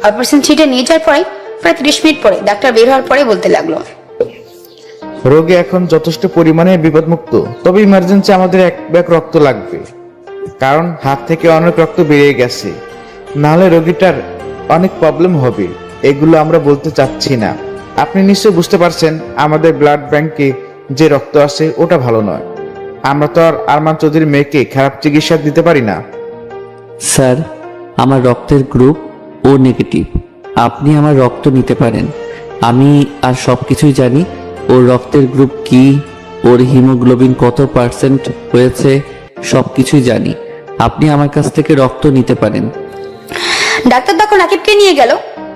[SPEAKER 1] অপারেশন থিয়েটারে নিয়ে যাওয়ার পরে প্রায় 30 মিনিট পরে ডাক্তার বের হওয়ার পরে বলতে লাগলো,
[SPEAKER 5] রোগী এখন যথেষ্ট পরিমাণে বিপদমুক্ত, তবে ইমার্জেন্সি আমাদের 1 ব্যাগ রক্ত লাগবে, কারণ হাত থেকে অনেক রক্ত বেরিয়ে গেছে। নাহলে রোগীটার অনেক প্রবলেম হবে। এগুলো আমরা বলতে চাচ্ছি না। আপনি নিশ্চয় বুঝতে পারছেন আমাদের ব্লাড ব্যাংকে যে রক্ত আছে ওটা ভালো নয়। আমরা তো আর আরমান চৌধুরীর মেয়েকে খারাপ চিকিৎসা দিতে পারি না।
[SPEAKER 3] স্যার, আমার রক্তের গ্রুপ ও নেগেটিভ। আপনি আমার রক্ত নিতে পারেন। আমি আর সব কিছুই জানি। ওর রক্তের গ্রুপ কি, ওর হিমোগ্লোবিন কত পার্সেন্ট হয়েছে, সব কিছুই জানি। আপনি আমার কাছ থেকে রক্ত নিতে পারেন।
[SPEAKER 1] ডাক্তার তখন রাকিবকে নিয়ে গেল।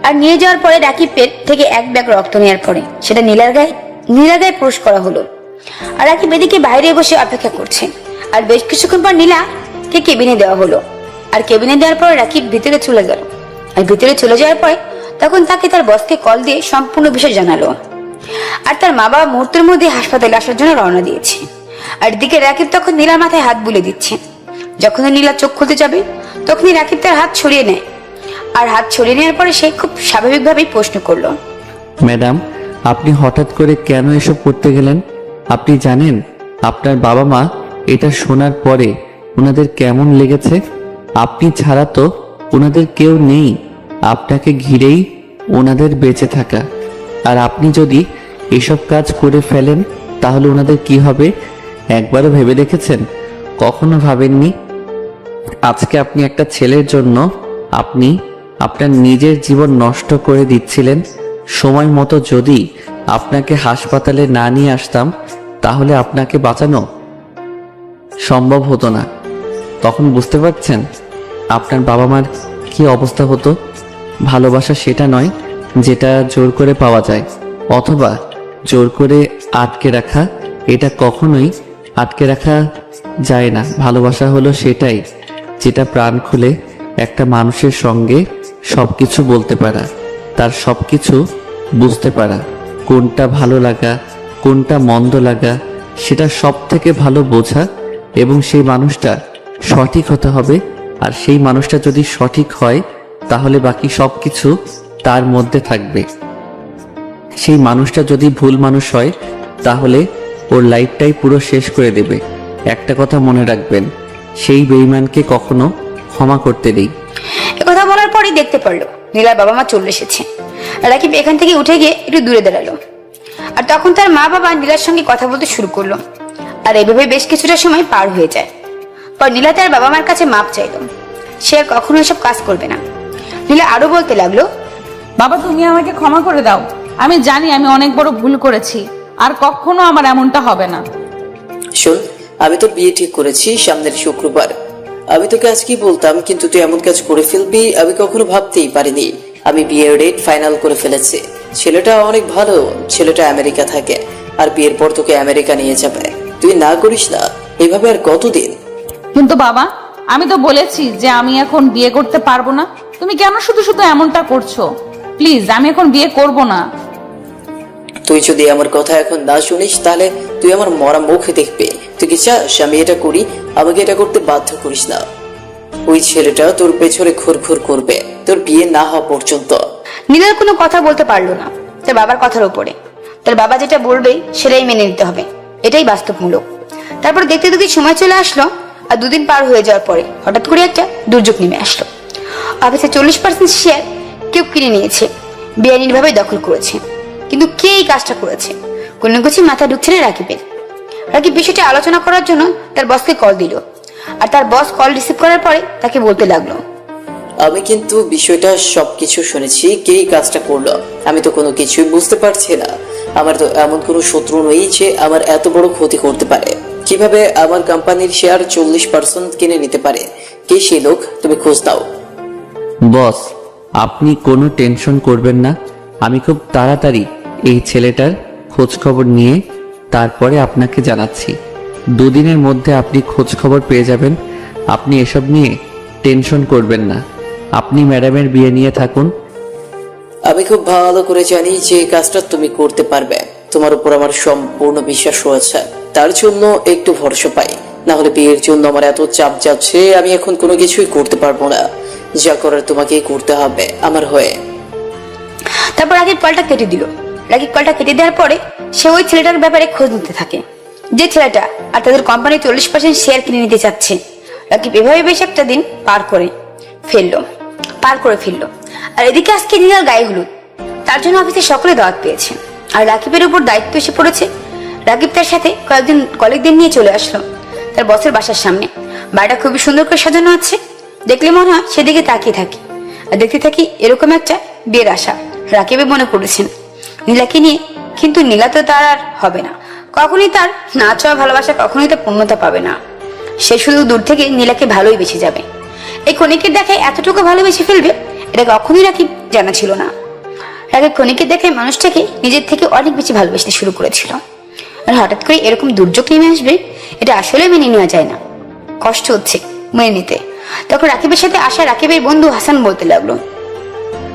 [SPEAKER 1] আর নিয়ে যাওয়ার পরে রাকিবের থেকে 1 ব্যাগ রক্ত নেওয়ার পরে সেটা নীলার গায়ে পুশ করা হলো। আর রাকিব এদিকে বাইরে বসে অপেক্ষা করছে। আর বেশ কিছুক্ষণ পর নীলাকে কেবিনে দেওয়া হলো। আর কেবিনে দেওয়ার পর রাকিব ভিতরে চলে গেল। আর ভিতরে চলে যাওয়ার পরে তখন তাকে তার বসকে কল দিয়ে সম্পূর্ণ বিষয় জানালো। আর তার মা বাবা মুহূর্তের মধ্যে হাসপাতালে আসার জন্য রওনা দিয়েছে। আর এদিকে রাকিব তখন নীলার মাথায় হাত বুলিয়ে দিচ্ছে। যখনই নীলা চোখ খুলতে যাবে তখনই রাকিব তার হাত ছড়িয়ে নেয়। আর হাত ছড়িয়ে নেওয়ার পরে সে খুব স্বাভাবিকভাবেই প্রশ্ন করলো,
[SPEAKER 3] ম্যাডাম, আপনি হঠাৎ করে কেন এসব করতে গেলেন? আপনি জানেন আপনার বাবা মা এটা শোনার পরে ওনাদের কেমন লেগেছে? আপনি ছাড়া তো ওনাদের কেউ নেই, আপনাকে ঘিরেই ওনাদের বেঁচে থাকা। আর আপনি যদি এসব কাজ করে ফেলেন তাহলে ওনাদের কি হবে একবারও ভেবে দেখেছেন? কখনো ভাবেননি? আজকে আপনি একটা ছেলের জন্য আপনি আপনার নিজের জীবন নষ্ট করে দিচ্ছিলেন। সময় মতো যদি আপনাকে হাসপাতালে না নিয়ে আসতাম তাহলে আপনাকে বাঁচানো সম্ভব হতো না। তখন বুঝতে পারছেন আপনার বাবা মার কি অবস্থা হতো? ভালোবাসা সেটা নয় যেটা জোর করে পাওয়া যায়, অথবা জোর করে আটকে রাখা, এটা কখনোই আটকে রাখা যায় না। ভালোবাসা হলো সেটাই যেটা প্রাণ খুলে একটা মানুষের সঙ্গে সবকিছু বলতে পারা, তার সবকিছু বুঝতে পারা, কোনটা ভালো লাগা কোনটা মন্দ লাগা সেটা সব থেকে ভালো বোঝা, এবং সেই মানুষটা সঠিক হতে হবে। আর সেই মানুষটা যদি সঠিক হয় তাহলে বাকি সবকিছু তার মধ্যে থাকবে। সেই মানুষটা যদি ভুল মানুষ হয় তাহলে ওর লাইফটাই পুরো শেষ করে দেবে। একটা কথা মনে রাখবেন, সেই বেঈমানকে কখনো ক্ষমা করতে নেই।
[SPEAKER 1] কথা বলার পরেই দেখতে পারলো নীলার বাবা মা চলে এসেছে। রাকিব এখান থেকে উঠে গিয়ে একটু দূরে দাঁড়ালো। আর তখন তার মা বাবা নীলার সঙ্গে কথা বলতে শুরু করলো। আর এভাবে বেশ কিছুটা সময় পার হয়ে যায়। পর নীলা তার বাবা মার কাছে মাপ চাইলো, সে আর কখনো এসব কাজ করবে না। নীলা আরো বলতে লাগলো,
[SPEAKER 4] বাবা তুমি আমাকে ক্ষমা করে দাও, আমি জানি আমি অনেক বড় ভুল করেছি, আর কখনো আমার এমনটা হবে না।
[SPEAKER 2] শোন, আমি তোর বিয়ে ঠিক করেছি সামনের শুক্রবার। আমি তোকে আজকেই বলতাম, কিন্তু তুই এমন কাজ করে ফেলবি আমি কখনো ভাবতেই পারিনি। আমি বিয়ের ডেট ফাইনাল করে ফেলেছি। ছেলেটা অনেক ভালো, ছেলেটা আমেরিকা থাকে, আর বিয়ের পর তোকে আমেরিকা নিয়ে যাবে। তুই না করিস না, এভাবে আর কতদিন?
[SPEAKER 4] কিন্তু বাবা, আমি তো বলেছি যে আমি এখন বিয়ে করতে পারবো না। তুমি কেন শুধু শুধু এমনটা করছো? প্লিজ, আমি এখন বিয়ে করব না।
[SPEAKER 2] তুই যদি আমার কথা এখন না শুনিস তাহলে তুই আমার মরা মুখ দেখবি। তুই কি চাস আমি এটা করি? আমাকে এটা করতে বাধ্য করিস না। ওই ছেলেটা তোর পেছনে ঘুরঘুর করবে তোর বিয়ে না হওয়া পর্যন্ত।
[SPEAKER 1] নীলার কোনো কথা বলতে পারলো না তার বাবার কথার উপরে। তার বাবা যেটা বলবে সেটাই মেনে নিতে হবে, এটাই বাস্তবমূলক। তারপর দেখতে দেখতে সময় চলে আসলো। আর দুদিন পার হয়ে যাওয়ার পরে হঠাৎ করে একটা দুর্যোগ নেমে আসলো। অফিসে 40% শেয়ার কেউ কিনে নিয়েছে, বেআইনিভাবে দখল করেছে। কিন্তু কে এই কাজটা করেছে কোনো কিছু মাথা ঢুকছে না রাকিবের। রাকিব বিষয়টা আলোচনা করার জন্য তার বসকে কল দিল। আর তার বস কল রিসিভ করার পরে তাকে বলতে লাগলো,
[SPEAKER 2] আমি কিন্তু বিষয়টা সবকিছু শুনেছি। কে এই কাজটা করলো আমি তো কোনো কিছুই বুঝতে পারছি না। আমার তো এমন কোনো শত্রু নেই যে আমার এত বড় ক্ষতি করতে পারে। কিভাবে আমার কোম্পানির শেয়ার 40% কিনে নিতে পারে? কে সেই লোক? তুমি খোঁজ দাও।
[SPEAKER 3] বস, আপনি কোনো টেনশন করবেন না, আমি খুব তাড়াতাড়ি এই ছেলেটার খোঁজ খবর নিয়ে তারপরে আপনাকে জানাচ্ছি। দুদিনের মধ্যে আপনি খোঁজ খবর পেয়ে যাবেন। আপনি এসব নিয়ে টেনশন করবেন না, আপনি ম্যাডামের বিয়ে নিয়ে থাকুন।
[SPEAKER 2] আমি খুব ভালো করে জানি যে এই কাজটা তুমি করতে পারবে। তোমার উপর আমার সম্পূর্ণ বিশ্বাস রয়েছে, তার জন্য একটু ভরসা পাই। না হলে বিয়ের জন্য আমার এত চাপ যাচ্ছে, আমি এখন কোনো কিছুই করতে পারবো না। যা করার তোমাকেই করতে হবে আমার হয়ে।
[SPEAKER 1] তারপর রাকিব কলটা কেটে দিল। রাকিব কলটা কেটে দেওয়ার পরে সে ওই ছেলেটার ব্যাপারে খোঁজ নিতে থাকে, যে ছেলেটা আর তাদের কোম্পানি 40% শেয়ার কিনে নিতে চাচ্ছে। রাকিব এভাবে বেশ একটা দিন পার করে ফেললো। আর এদিকে আজকে নীলার গায়ে হলুদ, তার জন্য অফিসে সকলে দাওয়াত পেয়েছে। আর রাকিবের উপর দায়িত্ব এসে পড়েছে। রাকিব তার সাথে কয়েকজন কলিগদের নিয়ে চলে আসলো তার বসের বাসার সামনে। বাড়িটা খুবই সুন্দর করে সাজানো আছে, দেখলে মনে হয় সেদিকে তাকিয়ে থাকি। আর দেখতে থাকি এরকম একটা বিয়ের আশা রাকিবে মনে করেছেন নীলাকে নিয়ে। কিন্তু নীলা তো তার আর হবে না, কখনোই তার না চাওয়া ভালোবাসা কখনোই তার পূর্ণতা পাবে না। সে শুধু দূর থেকে নীলাকে ভালোই বেঁচে যাবে। এই ক্ষণিকের দেখায় এতটুকু ভালোবেসে ফেলবে এটা কখনোই রাকিব জানা ছিল না। রাকিব ক্ষণিকের দেখায় মানুষটাকে নিজের থেকে অনেক বেশি ভালোবাসতে শুরু করেছিল। আর হঠাৎ করে এরকম দুর্যোগ নেমে আসবে এটা আসলে মেনে নেওয়া যায় না, কষ্ট হচ্ছে মেনে নিতে। তখন রাকিবের সাথে আসা রাকিবের বন্ধু হাসান বলতে লাগলো,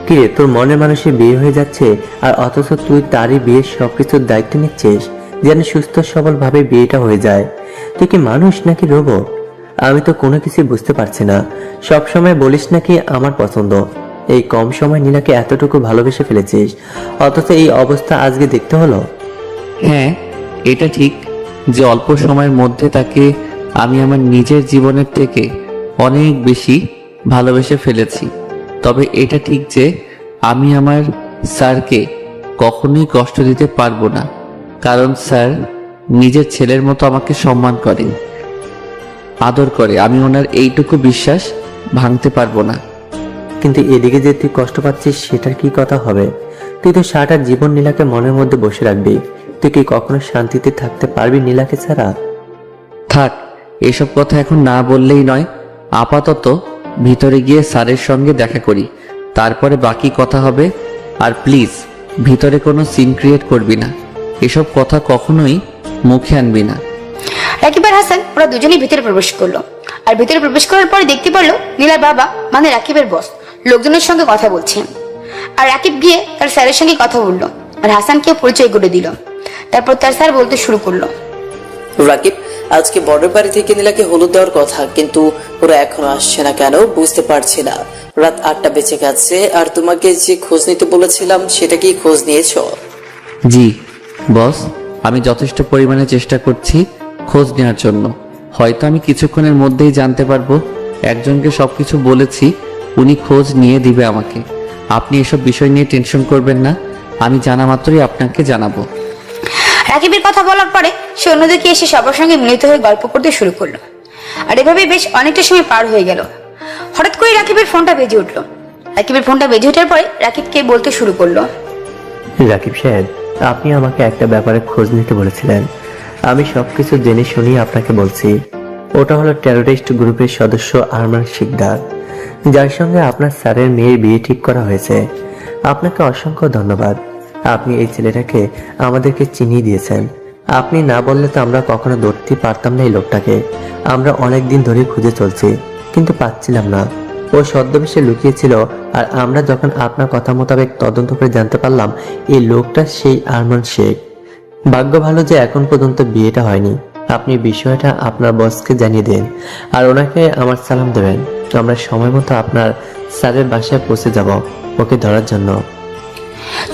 [SPEAKER 6] কিরে, তোর মনের মানুষের বিয়ে হয়ে যাচ্ছে আর অথচ তুই তারই বিয়ের সবকিছুর দায়িত্ব নিচ্ছিস যেন সুস্থ সবল ভাবে বিয়েটা হয়ে যায়। তুই কি মানুষ নাকি রোবট? আমি তো কোনো কিছু বুঝতে পারছি না। সবসময় বলিস নাকি আমার পছন্দ, এই কম সময় নীলাকে এতটুকু ভালোবেসে ফেলেছিস, অথচ এই অবস্থা আজকে দেখতে হলো।
[SPEAKER 3] হ্যাঁ, এটা ঠিক যে অল্প সময়ের মধ্যে তাকে আমি আমার নিজের জীবনের থেকে অনেক বেশি ভালোবেসে ফেলেছি। তবে এটা ঠিক যে আমি আমার স্যারকে কখনোই কষ্ট দিতে পারবো না, কারণ স্যার নিজের ছেলের মতো আমাকে সম্মান করে, আদর করে। আমি ওনার এইটুকু বিশ্বাস ভাঙতে পারবো না।
[SPEAKER 6] কিন্তু এদিকে যে তুই কষ্ট পাচ্ছিস সেটার কি কথা হবে? তুই তো সারাটা জীবন নীলাকে মনের মধ্যে বসে রাখবি। তুই কি কখনো শান্তিতে থাকতে পারবি নীলাকে ছাড়া?
[SPEAKER 3] থাক, এসব কথা এখন না বললেই নয়। আপাতত ভিতরে গিয়ে স্যারের সঙ্গে দেখা করি, তারপরে বাকি কথা হবে। আর প্লিজ ভিতরে কোনো সিন ক্রিয়েট করবি না, এসব কথা কখনোই মুখে আনবি না।
[SPEAKER 1] রাকিব আর হাসান ওরা দুজনেই ভিতরে প্রবেশ করলো। আর ভিতরে প্রবেশ করার পরে দেখতে পারলো নীলার বাবা মানে রাকিবের বস লোকজনের সঙ্গে কথা বলছেন। আর রাকিব গিয়ে তার স্যারের সঙ্গে কথা বললো আর হাসানকেও পরিচয় করে দিল। তারপর তার স্যার বলতে শুরু করলো,
[SPEAKER 2] রাকিব, আজকে বর্ডার বাড়ি থেকে নীলাকে হলুদ দেওয়ার কথা, কিন্তু ওরা এখনো আসছে না কেন বুঝতে পারছি না। রাত 8টা বেজে গেছে, আর তোমাকে যে খোঁজ নিতে বলেছিলাম সেটা কি খোঁজ নিয়েছো?
[SPEAKER 3] জি বস, আমি যথেষ্ট পরিমাণে চেষ্টা করছি খোঁজ নেওয়ার জন্য। হয়তো আমি কিছুক্ষণের মধ্যেই জানতে পারবো। একজনকে সবকিছু বলেছি, উনি খোঁজ নিয়ে দিবে আমাকে। আপনি এসব বিষয় নিয়ে টেনশন করবেন না, আমি জানা মাত্রই আপনাকে জানাবো।
[SPEAKER 1] রাকিবের কথা বলার পরে সে অন্যদিকে এসে সবার সঙ্গে মিলিত হয়ে গল্প করতে শুরু করলো। আর এভাবে বেশ অনেকটা সময় পার হয়ে গেল। হঠাৎ করে রাকিবের ফোনটা বেজে উঠলো। রাকিবের ফোনটা বেজে ওঠার পরে রাকিবকে বলতে শুরু করলো,
[SPEAKER 6] রাকিব সাহেব, আপনি আমাকে একটা ব্যাপারে খোঁজ নিতে বলেছিলেন। আমি সবকিছু জেনে শুনিয়ে আপনাকে বলছি। ওটা হলো টেরোরিস্ট গ্রুপের সদস্য আরমান শিকদার, যার সঙ্গে আপনার স্যারের মেয়ের বিয়ে ঠিক করা হয়েছে। আপনাকে অসংখ্য ধন্যবাদ। আপনি এই ছেলেটাকে আমাদেরকে চিনিয়ে দিয়েছেন। আপনি না বললে তো আমরা কখনো ধরতে পারতাম না এই লোকটাকে। আমরা অনেক দিন ধরে খুঁজে চলছি, কিন্তু পাচ্ছিলাম না। ও ছদ্মবেশে লুকিয়েছিল, আর আমরা যখন আপনার কথা মোতাবেক তদন্ত করে জানতে পারলাম এই লোকটা সেই আরমান শেখ। ভাগ্য ভালো যে এখন পর্যন্ত বিয়েটা হয়নি। আপনি বিষয়টা আপনার বসকে জানিয়ে দেন, আর ওনাকে আমার সালাম দেবেন। আমরা সময় মতো আপনার স্যারের বাসায় পৌঁছে যাব ওকে ধরার জন্য।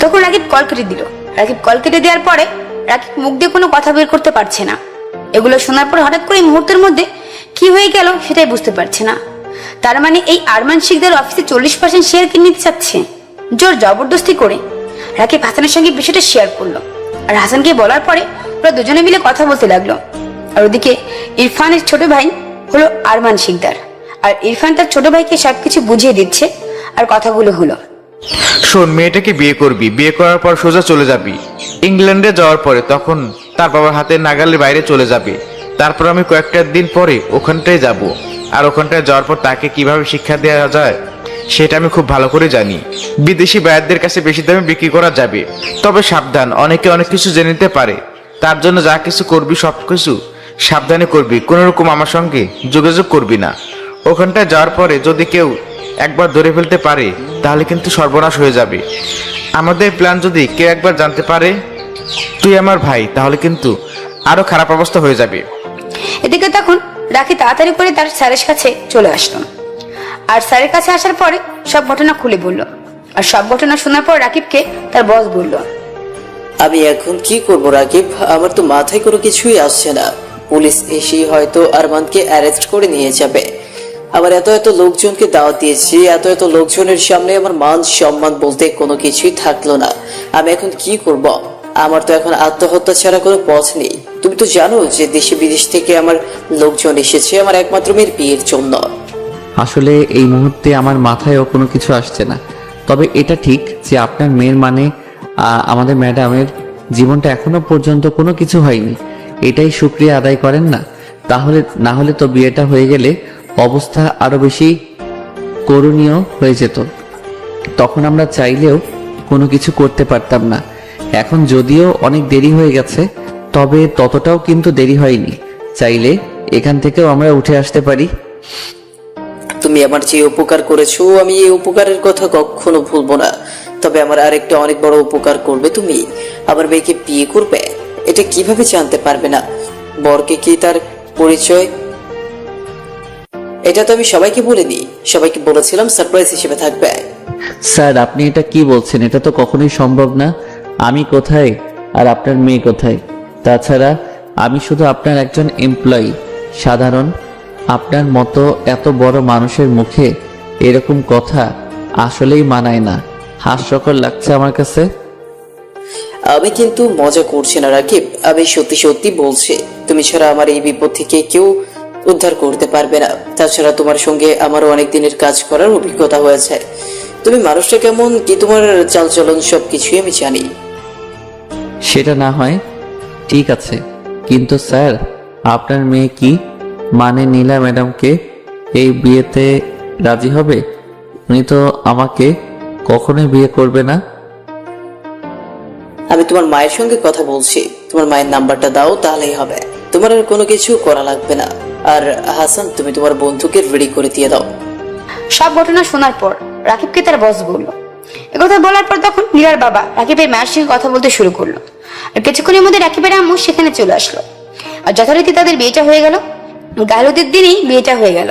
[SPEAKER 1] তখন রাকিব কল কেটে দিল। রাকিব কল কেটে দেওয়ার পরে রাকিব মুখ দিয়ে কোনো কথা বের করতে পারছে না। এগুলো শোনার পর হঠাৎ করে মুহূর্তের মধ্যে কি হয়ে গেল সেটাই বুঝতে পারছে না। তার মানে এই আরমান শিকদার অফিসে 40% শেয়ার কিনে নিতে চাচ্ছে জোর জবরদস্তি করে। রাকিব হাসানের সঙ্গে বিষয়টা শেয়ার করলো, আর হাসানকে বলার পরে ওরা দুজনে মিলে কথা বলতে লাগলো। আর ওদিকে ইরফানের ছোট ভাই হলো আরমান শিকদার, আর ইরফান তার ছোট ভাইকে সবকিছু বুঝিয়ে দিচ্ছে। আর কথাগুলো হলো,
[SPEAKER 5] শোন, মেয়েটাকে বিয়ে করবি, বিয়ে করার পর সোজা চলে যাবি ইংল্যান্ডে। যাওয়ার পরে তখন তার বাবার হাতে নাগালের বাইরে চলে যাবে। তারপর আমি কয়েকটা দিন পরে ওখানটায় যাব, আর ওখানটায় যাওয়ার পর তাকে কিভাবে শিক্ষা দেওয়া যায় সেটা আমি খুব ভালো করে জানি। বিদেশি বায়ারদের কাছে বেশি দামে বিক্রি করা যাবে, তবে সাবধান, অনেকে অনেক কিছু জেনে নিতে পারে। তার জন্য যা কিছু করবি সবকিছু সাবধানে করবি, কোনো রকম আমার সঙ্গে যোগাযোগ করবি না। ওখানটায় যাওয়ার পরে যদি কেউ একবার ধরে ফেলতে পারে তাহলে কিন্তু সর্বনাশ হয়ে যাবে। আমাদের প্ল্যান যদি কেউ একবার জানতে পারে তুই আমার ভাই, তাহলে কিন্তু আরো খারাপ অবস্থা হয়ে যাবে।
[SPEAKER 1] এদিকে তখন রাখি তাড়াতাড়ি করে তার স্যারের কাছে চলে আসলো। আর স্যারের কাছে আসার পরে সব ঘটনা খুলে বলল। আর সব ঘটনা শোনার পর রাকিবকে তার বস বলল,
[SPEAKER 2] আমি এখন কি করব রাকিব? আমার তো মাথায় কোনো কিছুই আসছে না। পুলিশ এসেই হয়তো আরমানকে অ্যারেস্ট করে নিয়ে যাবে। আবার এত এত লোকজনকে দাওয়াত দিয়েছি, এত এত লোকজনের সামনে আমার মান সম্মান বলতে কোনো কিছুই থাকলো না। আমি এখন কি করব? আমার তো এখন আত্মহত্যা ছাড়া কোনো পথ নেই। তুমি তো জানো যে দেশে বিদেশ থেকে আমার লোকজন এসেছে আমার একমাত্র মেয়ের বিয়ের জন্য।
[SPEAKER 3] আসলে এই মুহূর্তে আমার মাথায়ও কোনো কিছু আসছে না। তবে এটা ঠিক যে আপনার মেয়ের মানে আমাদের ম্যাডামের জীবনটা এখনো পর্যন্ত কোনো কিছু হয়নি, এটাই শুকরিয়া আদায় করেন না। তাহলে না হলে তো বিয়েটা হয়ে গেলে অবস্থা আরো বেশি করুণীয় হয়ে যেত। তখন আমরা চাইলেও কোনো কিছু করতে পারতাম না। এখন যদিও অনেক দেরি হয়ে গেছে, তবে ততটাও কিন্তু দেরি হয়নি। চাইলে এখান থেকেও আমরা উঠে আসতে পারি।
[SPEAKER 2] তুমি আমার যে উপকার করেছো আমি এই উপকারের কথা কখনো ভুলবো না। তবে আমার আরেকটা অনেক বড় উপকার করবে, তুমি আমার মেয়েকে বিয়ে করবে। এটা কিভাবে জানতে পারবে না? বরকে কি তার পরিচয়? এটা তো আমি সবাইকে বলিনি, সবাইকে বলেছিলাম সারপ্রাইজ হিসেবে থাকবে।
[SPEAKER 3] স্যার আপনি এটা কি বলছেন? এটা তো কখনোই সম্ভব না। আমি কোথায় আর আপনার মেয়ে কোথায়? তাছাড়া আমি শুধু আপনার একজন এমপ্লয়ি, সাধারণ। আপনার মতো এত বড় মানুষের মুখে এরকম কথা আসলেই মানায় না। হাস্যকর লাগছে আমার কাছে।
[SPEAKER 2] আমি কিন্তু মজা করছি না রাকিব, আমি সত্যি সত্যি বলছি। তুমি ছাড়া আমার এই বিপদ থেকে কেউ উদ্ধার করতে পারবে না। তাছাড়া তোমার সঙ্গে আমারও অনেক দিনের কাজ করার অভিজ্ঞতা হয়েছে। তুমি মানুষটা কেমন, কি তোমার চালচলন সবকিছুই আমি জানি।
[SPEAKER 3] সেটা না হয় ঠিক আছে, কিন্তু স্যার আপনার মেয়ে কি মানে নীলা ম্যাডামকে এই বিয়েতে রাজি হবে? উনি তো আমাকে কখনোই বিয়ে করবে না।
[SPEAKER 2] আমি তোমার মায়ের সঙ্গে কথা বলছি, তোমার মায়ের নাম্বারটা দাও, তাহলেই হবে। তোমার আর কোনো কিছু করা লাগবে না। আর হাসান, তুমি তোমার বন্ধুকে রেডি করে দিয়ে দাও।
[SPEAKER 1] সব ঘটনা শোনার পর রাকিবকে তার বস বলল। একথা বলার পর তখন নীলার বাবা রাকিবের মায়ের সঙ্গে কথা বলতে শুরু করলো। আর কিছুক্ষণের মধ্যে রাকিবের আম্মু সেখানে চলে আসলো। আর যথারীতি তাদের বিয়েটা হয়ে গেল। গালুদের দিনেই বিয়েটা হয়ে গেল।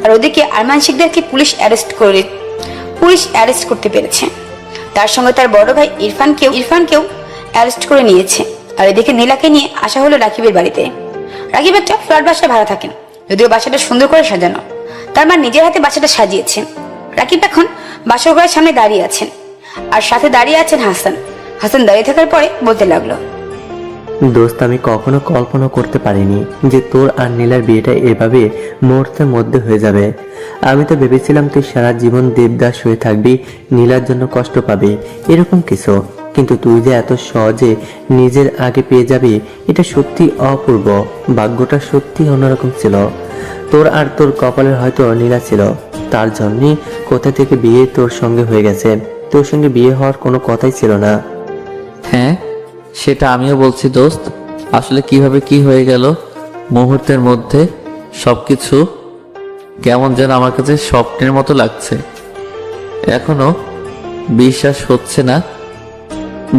[SPEAKER 1] আর ওদিকে আরমান শিকদারকে পুলিশ অ্যারেস্ট করতে পেরেছে। তার সঙ্গে তার বড় ভাই ইরফানকেও অ্যারেস্ট করে নিয়েছে। আর এদিকে নীলাকে নিয়ে আসা হলো রাকিবের বাড়িতে। রাকিব একটা ফ্ল্যাট বাসায় ভাড়া থাকেন, যদিও বাসাটা সুন্দর করে সাজানো। তার মা নিজের হাতে বাসাটা সাজিয়েছেন। রাকিব এখন বাসর ঘরের সামনে দাঁড়িয়ে আছেন, আর সাথে দাঁড়িয়ে আছেন হাসান। হাসান দাঁড়িয়ে থাকার পরে বলতে লাগলো,
[SPEAKER 6] দোস্ত, আমি কখনো কল্পনা করতে পারিনি যে তোর আর নীলার বিয়েটা এভাবে মুহূর্তের মধ্যে হয়ে যাবে। আমি তো ভেবেছিলাম তুই সারা জীবন দেবদাস হয়ে থাকবি, নীলার জন্য কষ্ট পাবি, এরকম কিছু। কিন্তু তুই যে এত সহজে নিজের আগে পেয়ে যাবি, এটা সত্যি অপূর্ব। ভাগ্যটা সত্যি অন্যরকম ছিল। তোর আর তোর কপালের হয়তো নীলা ছিল, তার জন্যই কোথা থেকে বিয়ে তোর সঙ্গে হয়ে গেছে। তোর সঙ্গে বিয়ে হওয়ার কোনো কথাই ছিল না।
[SPEAKER 3] হ্যাঁ, সেটা আমিও বলছি দোস্ত। আসলে কিভাবে কি হয়ে গেল মুহূর্তের মধ্যে, সবকিছু কেমন যেন আমার কাছে স্বপ্নের মতো লাগছে। এখনো বিশ্বাস হচ্ছে না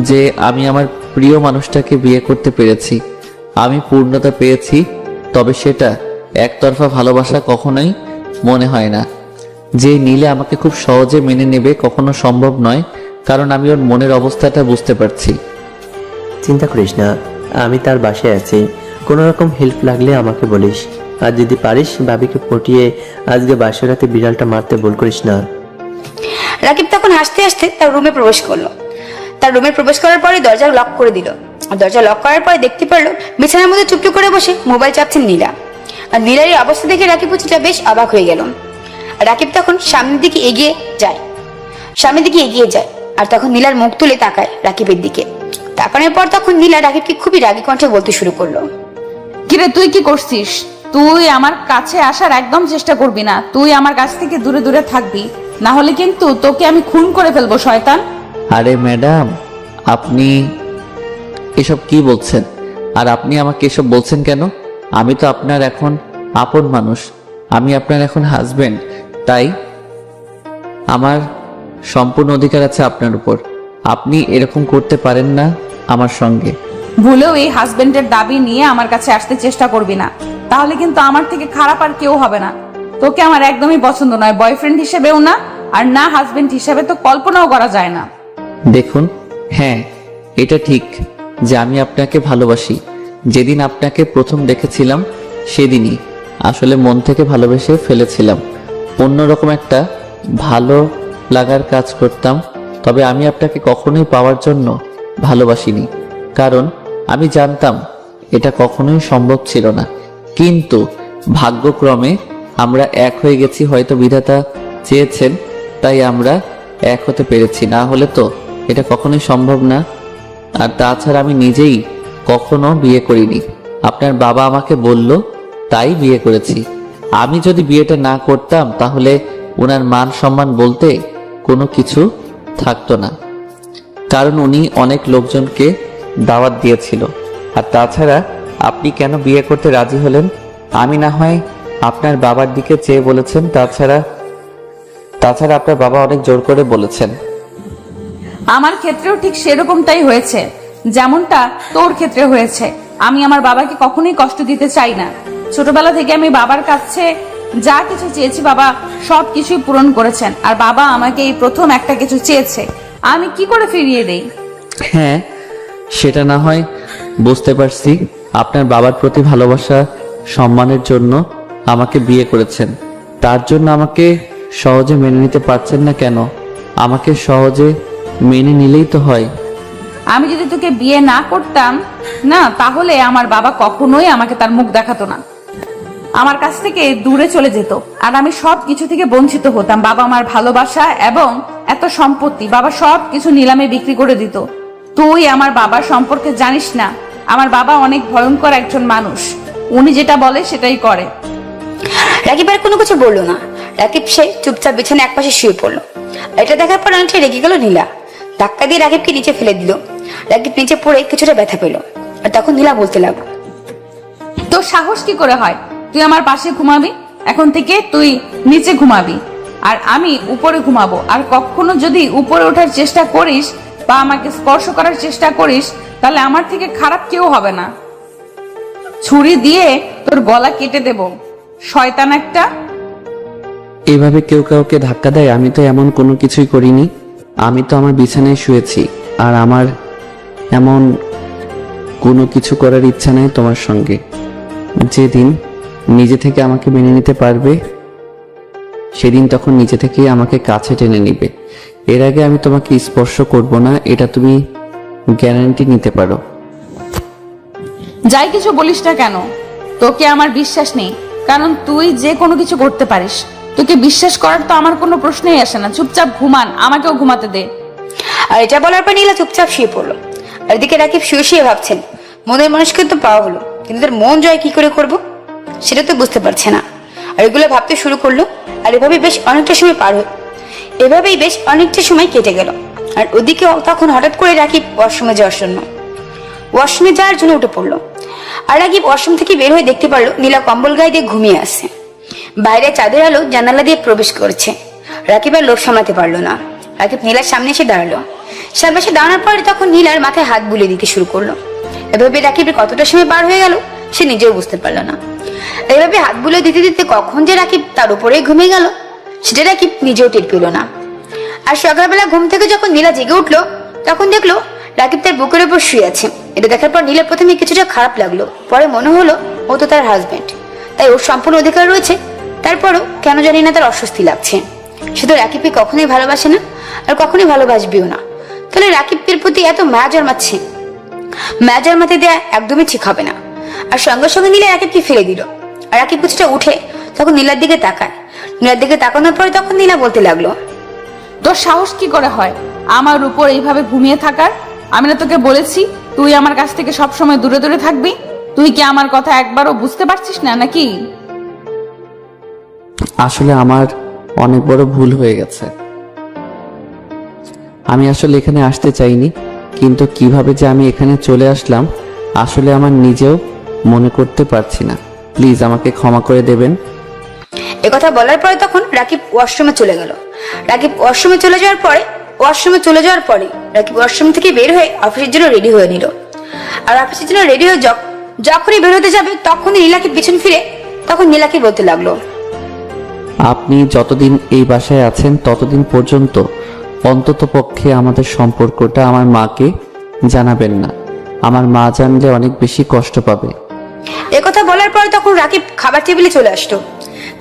[SPEAKER 3] যে আমি আমার প্রিয় মানুষটাকে বিয়ে করতে পেরেছি। আমি পূর্ণতা পেয়েছি, তবে সেটা একতরফা ভালোবাসা কখনোই মনে হয় না। যে নিলে আমাকে খুব সহজে মেনে নেবে কখনো সম্ভব নয়, কারণ আমি ওর মনের অবস্থাটা বুঝতে পারছি।
[SPEAKER 6] চিন্তা করিস না, আমি তার বাসায় আছি। কোনো রকম হেল্প লাগলে আমাকে বলিস। আর যদি পারিস ভাবিকে পটিয়ে আজকে বাসার রাতে বিড়ালটা মারতে ভুল করিস না।
[SPEAKER 1] রাকিব তখন হাসতে হাসতে তার রুমে প্রবেশ করলো। তার রুমে প্রবেশ করার পরে দরজা লক করে দিল। আর দরজা লক করার পরে দেখতে পারলো বিছানার মধ্যে চুপটি করে বসে মোবাইল চাপছেন নীলা। আর নীলার এই অবস্থা দেখে রাকিব পুচিটা বেশ অবাক হয়ে গেল। আর রাকিব তখন সামনের দিকে এগিয়ে যায়। আর তখন নীলার মুখ তুলে তাকায় রাকিবের দিকে। তাকানোর পর তখন নীলা রাকিবকে খুবই রাগী কণ্ঠে বলতে শুরু করলো,
[SPEAKER 4] কিরে তুই কি করছিস? তুই আমার কাছে আসার একদম চেষ্টা করবি না। তুই আমার কাছ থেকে দূরে দূরে থাকবি, না হলে কিন্তু তোকে আমি খুন করে ফেলবো শয়তান।
[SPEAKER 3] আরে ম্যাডাম, আপনি এসব কি বলছেন? আর আপনি আমাকে এসব বলছেন কেন? আমি তো আপনার এখন আপন মানুষ, আমি আপনার এখন হাজবেন্ড, তাই আমার সম্পূর্ণ অধিকার আছে আপনার উপর। আপনি এরকম করতে পারেন না আমার সঙ্গে।
[SPEAKER 4] ভুলেও এই হাজবেন্ডের দাবি নিয়ে আমার কাছে আসতে চেষ্টা করবি না, তাহলে কিন্তু আমার থেকে খারাপ আর কেউ হবে না। তোকে আমার একদমই পছন্দ নয়, বয়ফ্রেন্ড হিসেবেও না, আর না হাজবেন্ড হিসেবে তো কল্পনাও করা যায় না।
[SPEAKER 3] দেখুন, হ্যাঁ এটা ঠিক যে আমি আপনাকে ভালোবাসি। যেদিন আপনাকে প্রথম দেখেছিলাম সেদিনই আসলে মন থেকে ভালোবেসে ফেলেছিলাম। অন্যরকম একটা ভালো লাগার কাজ করতাম, তবে আমি আপনাকে কখনোই পাওয়ার জন্য ভালোবাসিনি, কারণ আমি জানতাম এটা কখনোই সম্ভব ছিল না। কিন্তু ভাগ্যক্রমে আমরা এক হয়ে গেছি, হয়তো বিধাতা চেয়েছেন তাই আমরা এক হতে পেরেছি, না হলে তো এটা কখনোই সম্ভব না। আর তাছাড়া আমি নিজেই কখনো বিয়ে করিনি, আপনার বাবা আমাকে বলল তাই বিয়ে করেছি। আমি যদি বিয়েটা না করতাম তাহলে ওনার মান সম্মান বলতে কোনো কিছু থাকতো না, কারণ উনি অনেক লোকজনকে দাওয়াত দিয়েছিল। আর তাছাড়া আপনি কেন বিয়ে করতে রাজি হলেন? আমি না হয় আপনার বাবার দিকে চেয়ে বলেছেন, তাছাড়া আপনার বাবা অনেক জোর করে বলেছেন।
[SPEAKER 4] আমার ক্ষেত্রেও ঠিক সেরকমটাই হয়েছে, যেমনটা তোর ক্ষেত্রে হয়েছে। আমি আমার বাবাকে কখনোই কষ্ট দিতে চাই না। ছোটবেলা থেকে আমি বাবার কাছে যা কিছু চেয়েছি বাবা সব কিছুই পূরণ করেছেন, আর বাবা আমাকে এই প্রথম একটা কিছু চেয়েছে, আমি কি করে ফিরিয়ে দেই?
[SPEAKER 3] হ্যাঁ, সেটা না হয় বুঝতে পারছি। আপনার বাবার প্রতি ভালোবাসা সম্মানের জন্য আমাকে বিয়ে করেছেন, তার জন্য আমাকে সহজে মেনে নিতে পারছেন না কেন? আমাকে সহজে মেনে নিলেই তো হয়।
[SPEAKER 4] আমি যদি তোকে বিয়ে না করতাম না, তাহলে আমার বাবা কখনোই আমাকে তার মুখ দেখাতো না, আমার কাছ থেকে দূরে চলে যেত, আর আমি সব কিছু থেকে বঞ্চিত হতাম। বাবা আমার ভালোবাসা এবং এত সম্পত্তি বাবা সব কিছু নিলামে বিক্রি করে দিত। তুই আমার বাবার সম্পর্কে জানিস না, আমার বাবা অনেক ভয়ঙ্কর একজন মানুষ, উনি যেটা বলে সেটাই করে।
[SPEAKER 1] রাকিব আর কোনো কিছু বললো না। রাকিব সে চুপচাপ বিছানে একপাশে শুয়ে পড়লো। এটা দেখার পর অনেকটা রেগে গেল নীলা। ধাক্কা দিয়ে রাকিবকে নিচে ফেলে দিল। রাকিব নিচে পড়ে কিছুটা ব্যথা পেল। আর তখন নীলা বলতে লাগলো,
[SPEAKER 4] তোর সাহস কি করে হয়? তুই আমার পাশে ঘুমাবি, এখন থেকে তুই নিচে ঘুমাবি আর আমি উপরে ঘুমাবো। আর কখনো যদি উপরে ওঠার চেষ্টা করিস বা আমাকে স্পর্শ করার চেষ্টা করিস, তাহলে আমার থেকে খারাপ কেউ হবে না। ছুরি দিয়ে তোর গলা কেটে দেব, শয়তান একটা।
[SPEAKER 3] এভাবে কেউ কাউকে ধাক্কা দেয়? আমি তো এমন কোনো কিছুই করিনি। আমি তো আমার বিছানায় শুয়েছি, আর আমার এমন কোনো কিছু করার ইচ্ছা নেই তোমার সঙ্গে। যেদিন নিজে থেকে আমাকে মেনে নিতে পারবে, সেদিন তখন নিজে থেকেই আমাকে কাছে টেনে নিবে। এর আগে আমি তোমাকে স্পর্শ করব না, এটা তুমি গ্যারান্টি নিতে পারো।
[SPEAKER 4] যাই কিছু বলিস না কেন, তোকে আমার বিশ্বাস নেই, কারণ তুই যে কোনো কিছু করতে পারিস। তোকে বিশ্বাস করার তো আমার কোনো প্রশ্নই আসে না। চুপচাপ ঘুমান, আমাকেও ঘুমাতে দে।
[SPEAKER 1] আর এটা বলার পর নীলা চুপচাপ শুয়ে পড়লো। আর এদিকে রাকিব শুয়ে শুয়ে ভাবছেন, মনের মানুষকে তো পাওয়া হলো, কিন্তু তার মন জয় কি করে করব সেটা তো বুঝতে পারছে না। আর এগুলো ভাবতে শুরু করলো। আর এভাবেই বেশ অনেকটা সময় কেটে গেল। আর ওদিকে তখন হঠাৎ করে রাকিব ওয়াশরুমে যাওয়ার জন্য উঠে পড়লো। আর রাকিব ওয়াশরুম থেকে বের হয়ে দেখতে পারলো নীলা কম্বল গায়ে দিয়ে ঘুমিয়ে আসছে। বাইরে চাঁদের আলো জানালা দিয়ে প্রবেশ করছে। রাকিব আর লোভ সামলাতে পারলো না। রাকিব নীলার সামনে এসে দাঁড়ালো। সামনে এসে দাঁড়ানোর পরে তখন নীলার মাথায় হাত বুলিয়ে দিতে শুরু করলো। এভাবে রাকিবের কতটা সময় পার হয়ে গেল সে নিজেও বুঝতে পারলো না। এভাবে হাত বুলিয়ে দিতে দিতে কখন যে রাকিব তার উপরেই ঘুমিয়ে গেল সেটা রাকিব নিজেও টের পেল না। আর সকালবেলা ঘুম থেকে যখন নীলা জেগে উঠলো, তখন দেখলো রাকিব তার বুকের উপর শুয়ে আছে। এটা দেখার পর নীলা প্রথমে কিছুটা খারাপ লাগলো, পরে মনে হলো ও তো তার হাজবেন্ড, তাই ওর সম্পূর্ণ অধিকার রয়েছে। তারপরও কেন জানি না তার অস্বস্তি লাগছে। সে তো রাকিবকে কখনোই ভালোবাসে না, আর কখনোই ভালোবাসবেও না। তাহলে রাকিবের প্রতি এত মায়া জন্মাতে দেয়া একদমই ঠিক হবে না। আর সঙ্গে সঙ্গে নীলা রাকিবকে ফেলে দিল। আর রাকিব কিছুটা উঠে তখন নীলার দিকে তাকায়। নীলার দিকে তাকানোর পরে তখন নীলা বলতে লাগলো,
[SPEAKER 4] তোর সাহস কি করে হয় আমার উপর এইভাবে ঘুমিয়ে থাকার? আমি না তোকে বলেছি তুই আমার কাছ থেকে সবসময় দূরে দূরে থাকবি? তুই কি আমার কথা একবারও বুঝতে পারছিস না নাকি?
[SPEAKER 3] আসলে আমার অনেক বড় ভুল হয়ে গেছে। আমি আসলে এখানে আসতে চাইনি, কিন্তু কিভাবে যে আমি এখানে চলে আসলাম আসলে আমার নিজেও মনে করতে পারছি না। প্লিজ আমাকে ক্ষমা করে দেবেন।
[SPEAKER 1] একথা বলার পরে তখন রাকিব ওয়াশরুমে চলে গেল। রাকিব ওয়াশরুমে চলে যাওয়ার পরে রাকিব ওয়াশরুম থেকে বের হয়ে অফিসের জন্য রেডি হয়ে নিল। আর অফিসের জন্য রেডি হয়ে যখনই বের হতে যাবে তখনই নীলাকে পিছন ফিরে তখন নীলাকে বলতে লাগলো,
[SPEAKER 3] আপনি যতদিন এই বাসায় আছেন ততদিন পর্যন্ত অন্তত পক্ষে আমাদের সম্পর্কটা আমার মাকে জানাবেন না। আমার মা জানলে অনেক বেশি কষ্ট পাবে।
[SPEAKER 1] একথা বলার পরে তখন রাকিব খাবার টেবিলে চলে আসলো।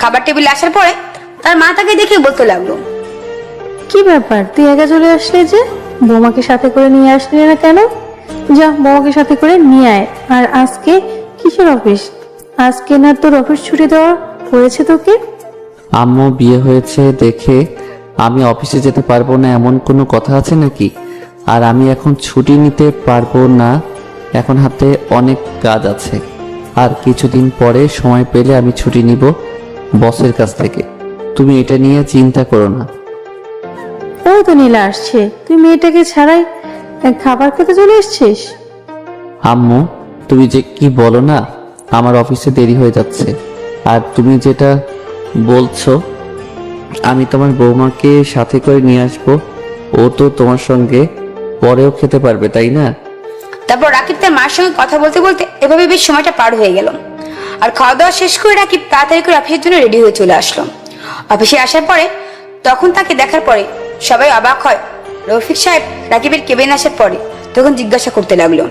[SPEAKER 1] খাবার টেবিলে আসার পরে তার মা তাকে দেখে বলতে লাগলো,
[SPEAKER 7] কি ব্যাপার, তুই একা চলে আসলে যে? বৌমাকে সাথে করে নিয়ে আসলি না কেন? যা, বৌমাকে সাথে করে নিয়ে আয়। আর আজকে কিসের অফিস? আজকে না তোর অফিস ছুটি দেওয়া হয়েছে তোকে?
[SPEAKER 3] আম্মু বিয়ে হয়েছে দেখে আমি অফিসে যেতে পারবো না এমন কোনো কথা আছে নাকি? আর আমি এখন ছুটি নিতে পারবো না, এখন হাতে অনেক কাজ আছে। আর কিছুদিন পরে সময় পেলে আমি ছুটি নিব বসের কাছ থেকে। তুমি এটা নিয়ে চিন্তা করো না।
[SPEAKER 7] ওই তো নীলা আসছে, তুই মেয়েটাকে ছাড়াই খাবার খেতে চলে এসছিস?
[SPEAKER 3] আম্মু তুমি যে কি বলো না, আমার অফিসে দেরি হয়ে যাচ্ছে। আর তুমি যেটা বলছো আমি তোমার বৌমাকে সাথে করে নিয়ে আসবো, ও তো তোমার সঙ্গে পরেও খেতে পারবে, তাই না?
[SPEAKER 1] তারপর রাকিব তার মার সঙ্গে কথা বলতে বলতে এভাবে বেশ সময়টা পার হয়ে গেল। আর খাওয়া দাওয়া শেষ করে রাকিব তাড়াতাড়ি করে অফিসের জন্য রেডি হয়ে চলে আসলো। অফিসে আসার পরে তখন তাকে দেখার পরে সবাই অবাক হয়। রফিক সাহেব রাকিবের কেবিন আসার পরে তখন জিজ্ঞাসা করতে লাগলো,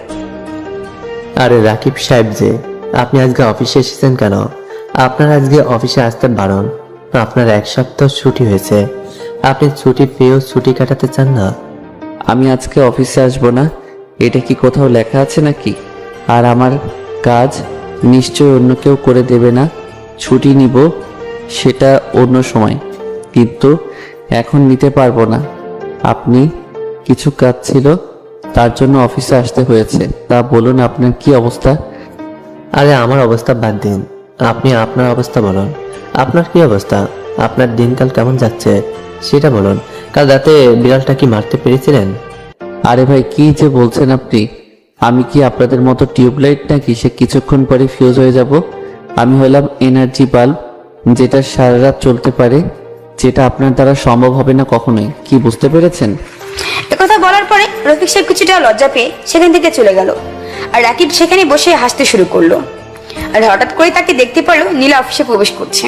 [SPEAKER 6] আরে রাকিব সাহেব যে, আপনি আজকে অফিসে এসেছেন কেন? আপনার আজকে অফিসে আসতে বারণ। আপনার 1 সপ্তাহ ছুটি হয়েছে, আপনি ছুটি পেয়েও ছুটি কাটাতে চান না?
[SPEAKER 3] আমি আজকে অফিসে আসবো না, এটা কি কোথাও লেখা আছে নাকি? আর আমার কাজ নিশ্চয় অন্য কেউ করে দেবে না। ছুটি নিব সেটা অন্য সময়, কিন্তু এখন নিতে পারবো না। আপনি কিছু কাজ ছিল তার জন্য অফিসে আসতে হয়েছে। তা বলুন আপনার কি অবস্থা?
[SPEAKER 6] আরে আমার অবস্থা বাদ দিন, আপনি আপনার অবস্থা বলুন। আপনার কি অবস্থা? আপনার দিনকাল কেমন যাচ্ছে সেটা বলুন। কাল রাতে বিড়ালটা কি মারতে পেরেছিলেন?
[SPEAKER 3] আরে ভাই কি যে বলছেন আপনি? আমি কি আপনাদের মতো টিউবলাইট নাকি সে কিছুক্ষণ পরে ফিউজ হয়ে যাব? আমি হলাম এনার্জি বাল্ব, যেটা সারা রাত চলতে পারে, যেটা আপনার দ্বারা সম্ভব হবে না কখনোই। কি বুঝতে পেরেছেন?
[SPEAKER 1] একথা বলার পরে রফিক সাহেব কিছুটা লজ্জা পেয়ে সেখান থেকে চলে গেল। আর রাকিব সেখানে বসে হাসতে শুরু করলো। আর হঠাৎ করে তাকে দেখতে পারলো নীলা অফিসে প্রবেশ করছে।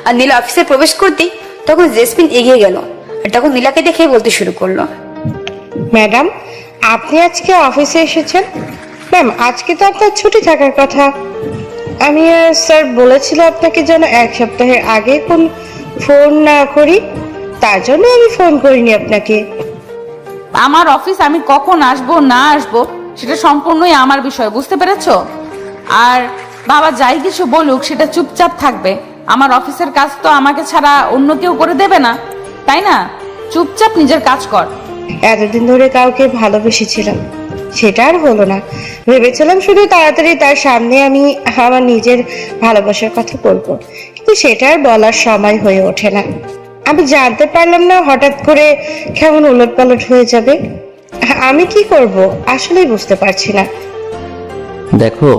[SPEAKER 1] আর নীলা অফিসে প্রবেশ করতেই তখন জেসমিন এগিয়ে গেল আর তখন নীলাকে দেখে বলতে শুরু করলো,
[SPEAKER 8] ম্যাডাম, আপনি আজকে অফিসে এসেছেন? ম্যাম, আজকে তো আপনার ছুটি থাকার কথা। আমি স্যার বলেছিল আপনাকে যেন 1 সপ্তাহের আগে কোন ফোন না করি, তার জন্য আমি ফোন করিনি আপনাকে।
[SPEAKER 4] আমার অফিস আমি কখন আসবো না আসবো সেটা সম্পূর্ণই আমার বিষয়, বুঝতে পেরেছো? আর বাবা যাই কিছু বলুক সেটা চুপচাপ থাকবে। আমার অফিসের কাজ তো আমাকে ছাড়া অন্য কেউ করে দেবে না, তাই না? চুপচাপ নিজের কাজ কর।
[SPEAKER 8] এতদিন ধরে কাউকে ভালোবেসেছিলাম, সেটা আর হলো না। ভেবেছিলাম শুধু তাড়াতাড়ি তার সামনে আমি আমার নিজের ভালোবাসার কথা বলবো, কিন্তু সেটা আর বলার সময় হয়ে ওঠে না। আমি জানতে পারলাম না হঠাৎ করে কেমন উলটপালট হয়ে যাবে। আমি কি করব আসলেই বুঝতে পারছি না।
[SPEAKER 3] দেখো,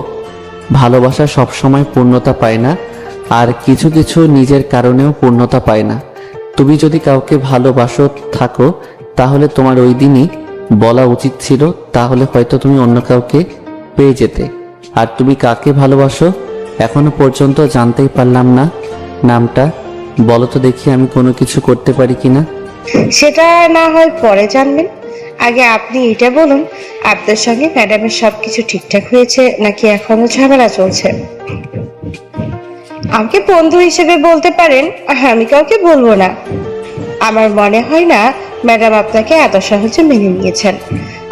[SPEAKER 3] ভালোবাসা সবসময় পূর্ণতা পায় না, আর কিছু কিছু নিজের কারণেও পূর্ণতা পায় না। তুমি যদি কাউকে ভালোবাসো থাকো, তাহলে তোমার ওই দিনই বলা উচিত ছিল, তাহলে হয়তো তুমি অন্য কাউকে পেয়ে যেতে। আর তুমি কাকে ভালোবাসো এখনো পর্যন্ত জানতেই পারলাম না। নামটা বলো তো দেখি, আমি কোনো কিছু করতে পারি কিনা।
[SPEAKER 8] সেটা না হয় পরে জানবেন, আগে আপনি এটা বলুন, আপনার সঙ্গে ম্যাডামের সবকিছু ঠিকঠাক হয়েছে নাকি এখনো ঝামেলা চলছে? আমাকে বন্ধু হিসেবে বলতে পারেন, আমি কাউকে বলবো না। আমার মনে হয় না ম্যাডাম আপনাকে এত সহজে মেনে নিয়েছেন।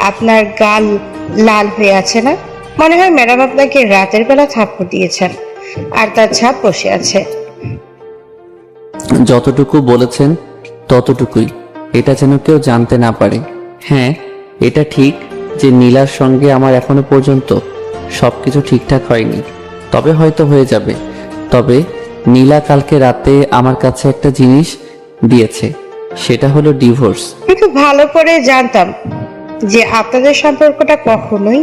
[SPEAKER 8] আপনার গাল লাল হয়ে আছে না? মনে হয় ম্যাডাম আপনাকে রাতের বেলা থাপ্পড় দিয়েছেন আর তার ছাপ বসে আছে।
[SPEAKER 3] যতটুকু বলেছেন ততটুকুই, এটা যেন কেউ জানতে না পারে। হ্যাঁ, এটা ঠিক যে নীলার সঙ্গে আমার এখনো পর্যন্ত সবকিছু ঠিকঠাক হয়নি, তবে হয়তো হয়ে যাবে। তবে নীলা কালকে রাতে আমার কাছে একটা জিনিস দিয়েছে, সেটা হলো ডিভোর্স।
[SPEAKER 8] আমি খুব ভালো করে জানতাম যে আপনাদের সম্পর্কটা কখনোই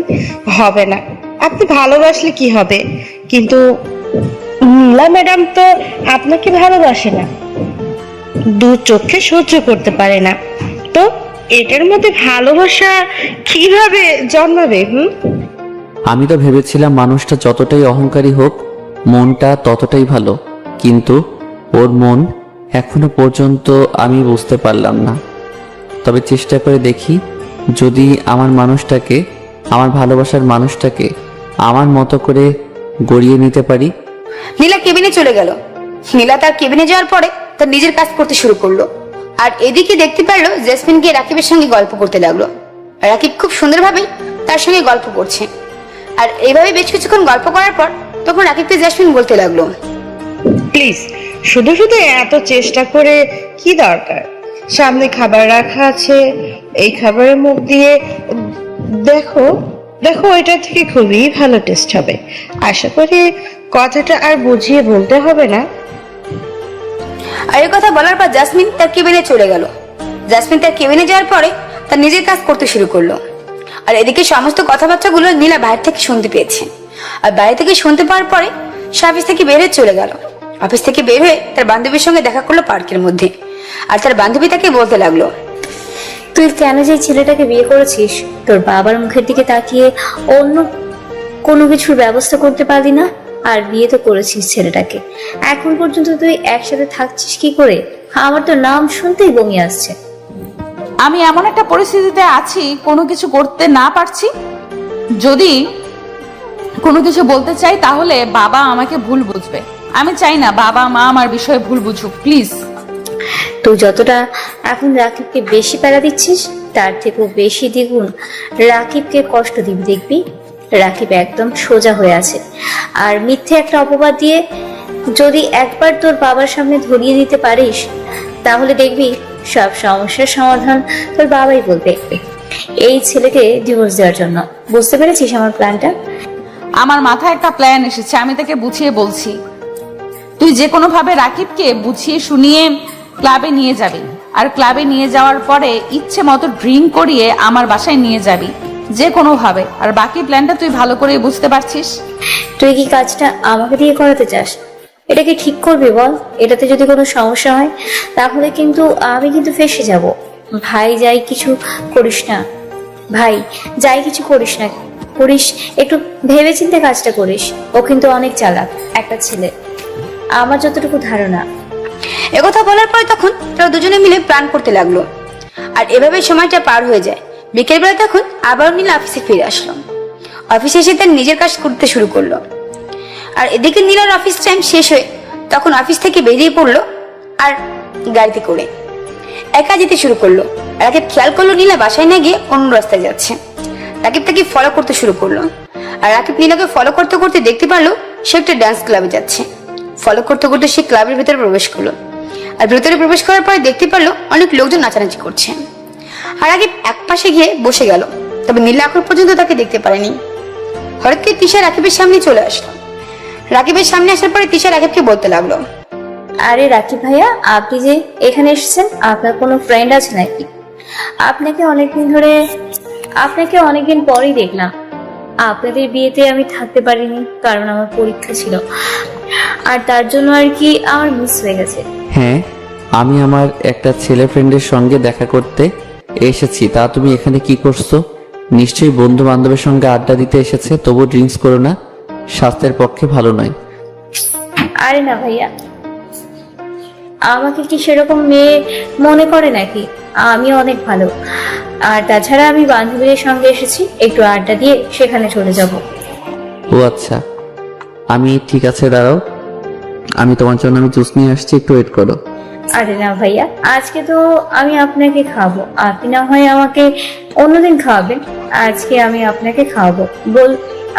[SPEAKER 8] হবে না। আপনি ভালোবাসলে কি হবে, কিন্তু নীলা ম্যাডাম তো আপনাকে ভালোবাসে না, দু চোখে সহ্য করতে পারে না। তো এটার মধ্যে ভালোবাসা কিভাবে জন্মাবে?
[SPEAKER 3] আমি তো ভেবেছিলাম মানুষটা যতটাই অহংকারী হোক, মনটা ততটাই ভালো, কিন্তু ওর মন এখনো পর্যন্ত আমি বুঝতে পারলাম না। তবে চেষ্টা করে দেখি, যদি আমার মানুষটাকে, আমার ভালোবাসার মানুষটাকে আমার মতো করে গড়িয়ে নিতে পারি।
[SPEAKER 1] নীলা কেবিনে চলে গেল। নীলা তার কেবিনে যাওয়ার পরে তার নিজের কাজ করতে শুরু করলো। আর এদিকে দেখতে পারলো জেসমিন গিয়ে রাকিবের সঙ্গে গল্প করতে লাগলো। আর রাকিব খুব সুন্দরভাবে তার সঙ্গে গল্প করছে। আর এইভাবে বেশ কিছুক্ষণ গল্প করার পর তখন রাকিবকে জেসমিন বলতে লাগলো,
[SPEAKER 8] প্লিজ, শুধু শুধু এত চেষ্টা করে কি দরকার? সামনে খাবার রাখা আছে, এই খাবারের মুখ দিয়ে দেখো দেখো, এটা থেকে খুবই ভালো টেস্ট হবে। আশা করি কথাটা আর বুঝিয়ে বলতে হবে না।
[SPEAKER 1] আর এই কথা বলার পর জাসমিন তার কেবিনে চলে গেল। জাসমিন তার কেবিনে যাওয়ার পরে তার নিজের কাজ করতে শুরু করলো। আর এদিকে সমস্ত কথাবার্তাগুলো নীলা বাইরে থেকে শুনতে পেয়েছে। আর বাইরে থেকে শুনতে পাওয়ার পরে সে অফিস থেকে বের হয়ে চলে গেল। অফিস থেকে বের হয়ে তার বান্ধবীর সঙ্গে দেখা করলো পার্কের মধ্যে। আর তার বান্ধবী তাকে বলতে লাগলো,
[SPEAKER 9] তুই কেন যে ছেলেটাকে বিয়ে করেছিস, তোর বাবার মুখের দিকে তাকিয়ে অন্য কোনো কিছুর ব্যবস্থা করতে পারলি না? আর বিয়ে তো করেছিস ছেলেটাকে। এখন পর্যন্ত তুই একসাথে থাকছিস কি করে? আমার তো নাম শুনতেই বমি আসছে।
[SPEAKER 4] আমি এমন একটা পরিস্থিতিতে আছি, কোনো কিছু করতে না পারছি। যদি কোনো কিছু বলতে চাই তাহলে বাবা আমাকে ভুল বুঝবে। আমি চাই না বাবা মা আমার বিষয়ে ভুল বুঝুক, প্লিজ।
[SPEAKER 9] তুই যতটা এখন রাকিবকে বেশি প্যারা দিচ্ছিস, তার থেকেও বেশি দ্বিগুণ রাকিবকে কষ্ট দিবি। দেখবি রাকিব একদম সোজা হয়ে আছে, আর মিথ্যে একটা অপবাদ দিয়ে যদি একবার তোর বাবার সামনে ধরিয়ে দিতে পারিস, তাহলে দেখবি সব সমস্যার সমাধান তোর বাবাই বলবে। এই ছেলেকে ডিভোর্স দেওয়ার জন্য। বুঝতে পেরেছিস আমার প্ল্যানটা?
[SPEAKER 4] আমার মাথায় একটা প্ল্যান এসেছে, আমি তাকে বুঝিয়ে বলছি। তুই যে কোনো ভাবে রাকিবকে বুঝিয়ে শুনিয়ে ক্লাবে নিয়ে যাবি, আর ক্লাবে নিয়ে যাওয়ার পরে ইচ্ছে মতো ড্রিঙ্ক করিয়ে আমার বাসায় নিয়ে যাবি, যে কোনো ভাবে। আর বাকি প্ল্যানটা তুই ভালো করে বুঝতে পারছিস।
[SPEAKER 9] তুই কি কাজটা আমাকে দিয়ে করাতে চাস? এটা কি ঠিক করবি বল? এটাতে যদি কোনো সমস্যা হয় তাহলে কিন্তু আমি কিন্তু ফেঁসে যাব। ভাই যাই কিছু করিস না, ভাই যাই কিছু করিস না, করিস একটু ভেবেচিন্তে কাজটা করিস। ও কিন্তু অনেক চালাক একটা ছেলে, আমার যতটুকু ধারণা।
[SPEAKER 1] একথা বলার পরে তখন তারা দুজনে মিলে প্ল্যান করতে লাগলো। আর এভাবে সময়টা পার হয়ে যায়। বিকেলবেলা তখন আবার নীলা অফিসে ফিরে আসলো। অফিসে এসে তার নিজের কাজ করতে শুরু করলো। আর এদিকে নীলার অফিস টাইম শেষ হয়ে তখন অফিস থেকে বেরিয়ে পড়লো আর গাড়িতে করে একা যেতে শুরু করলো। রাকিব খেয়াল করলো নীলা বাসায় না গিয়ে অন্য রাস্তায় যাচ্ছে। রাকিব তাকে ফলো করতে শুরু করলো। আর রাকিব নীলাকে ফলো করতে করতে দেখতে পারলো সে একটা ডান্স ক্লাবে যাচ্ছে। ফলো করতে করতে সে ক্লাবের ভেতরে প্রবেশ করলো। আর ভেতরে প্রবেশ করার পরে দেখতে পারলো অনেক লোকজন নাচানাচি করছে। আর রাকিব এক পাশে গিয়ে বসে গেল, তবে নীলা এখন পর্যন্ত তাকে দেখতে পারেনি। হঠাৎ করে তিশা রাকিবের সামনে চলে আসলো। রাকিবের সামনে আসার পরে তিশা রাকিবকে বলতে লাগলো,
[SPEAKER 9] আরে রাকিব ভাইয়া, আপনি যে এখানে এসেছেন, আপনার কোনো ফ্রেন্ড আছে নাকি? আপনাকে অনেকদিন পরেই দেখলাম। আপনাদের বিয়েতে আমি থাকতে পারিনি কারণ আমার পরীক্ষা ছিল, আর তার জন্য আর কি আমার মিস হয়ে গেছে।
[SPEAKER 3] হ্যাঁ, আমি আমার একটা ছেলে ফ্রেন্ডের সঙ্গে দেখা করতে এসেছি। তা তুমি এখানে কি করছো? নিশ্চয়ই বন্ধু বান্ধবের সঙ্গে আড্ডা দিতে এসেছে। তবু ড্রিঙ্কস করো না, স্বাস্থ্যের পক্ষে ভালো নয়।
[SPEAKER 9] আরে না ভাইয়া, আমাকে কি সেরকম মেয়ে মনে করে নাকি? আমি অনেক ভালো। আর তাছাড়া আমি বান্ধবীদের সঙ্গে এসেছি, একটু আড্ডা দিয়ে সেখানে চলে যাব।
[SPEAKER 3] ও আচ্ছা, আমি ঠিক আছে, দাঁড়াও, আমি তোমার জন্য জুস নিয়ে আসছি, একটু ওয়েট করো।
[SPEAKER 9] আরে না ভাইয়া, আজকে তো আমি আপনাকে খাওয়াবো, আপনি না হয় আমাকে অন্যদিন খাওয়াবেন। আজকে আমি আপনাকে খাওয়াবো।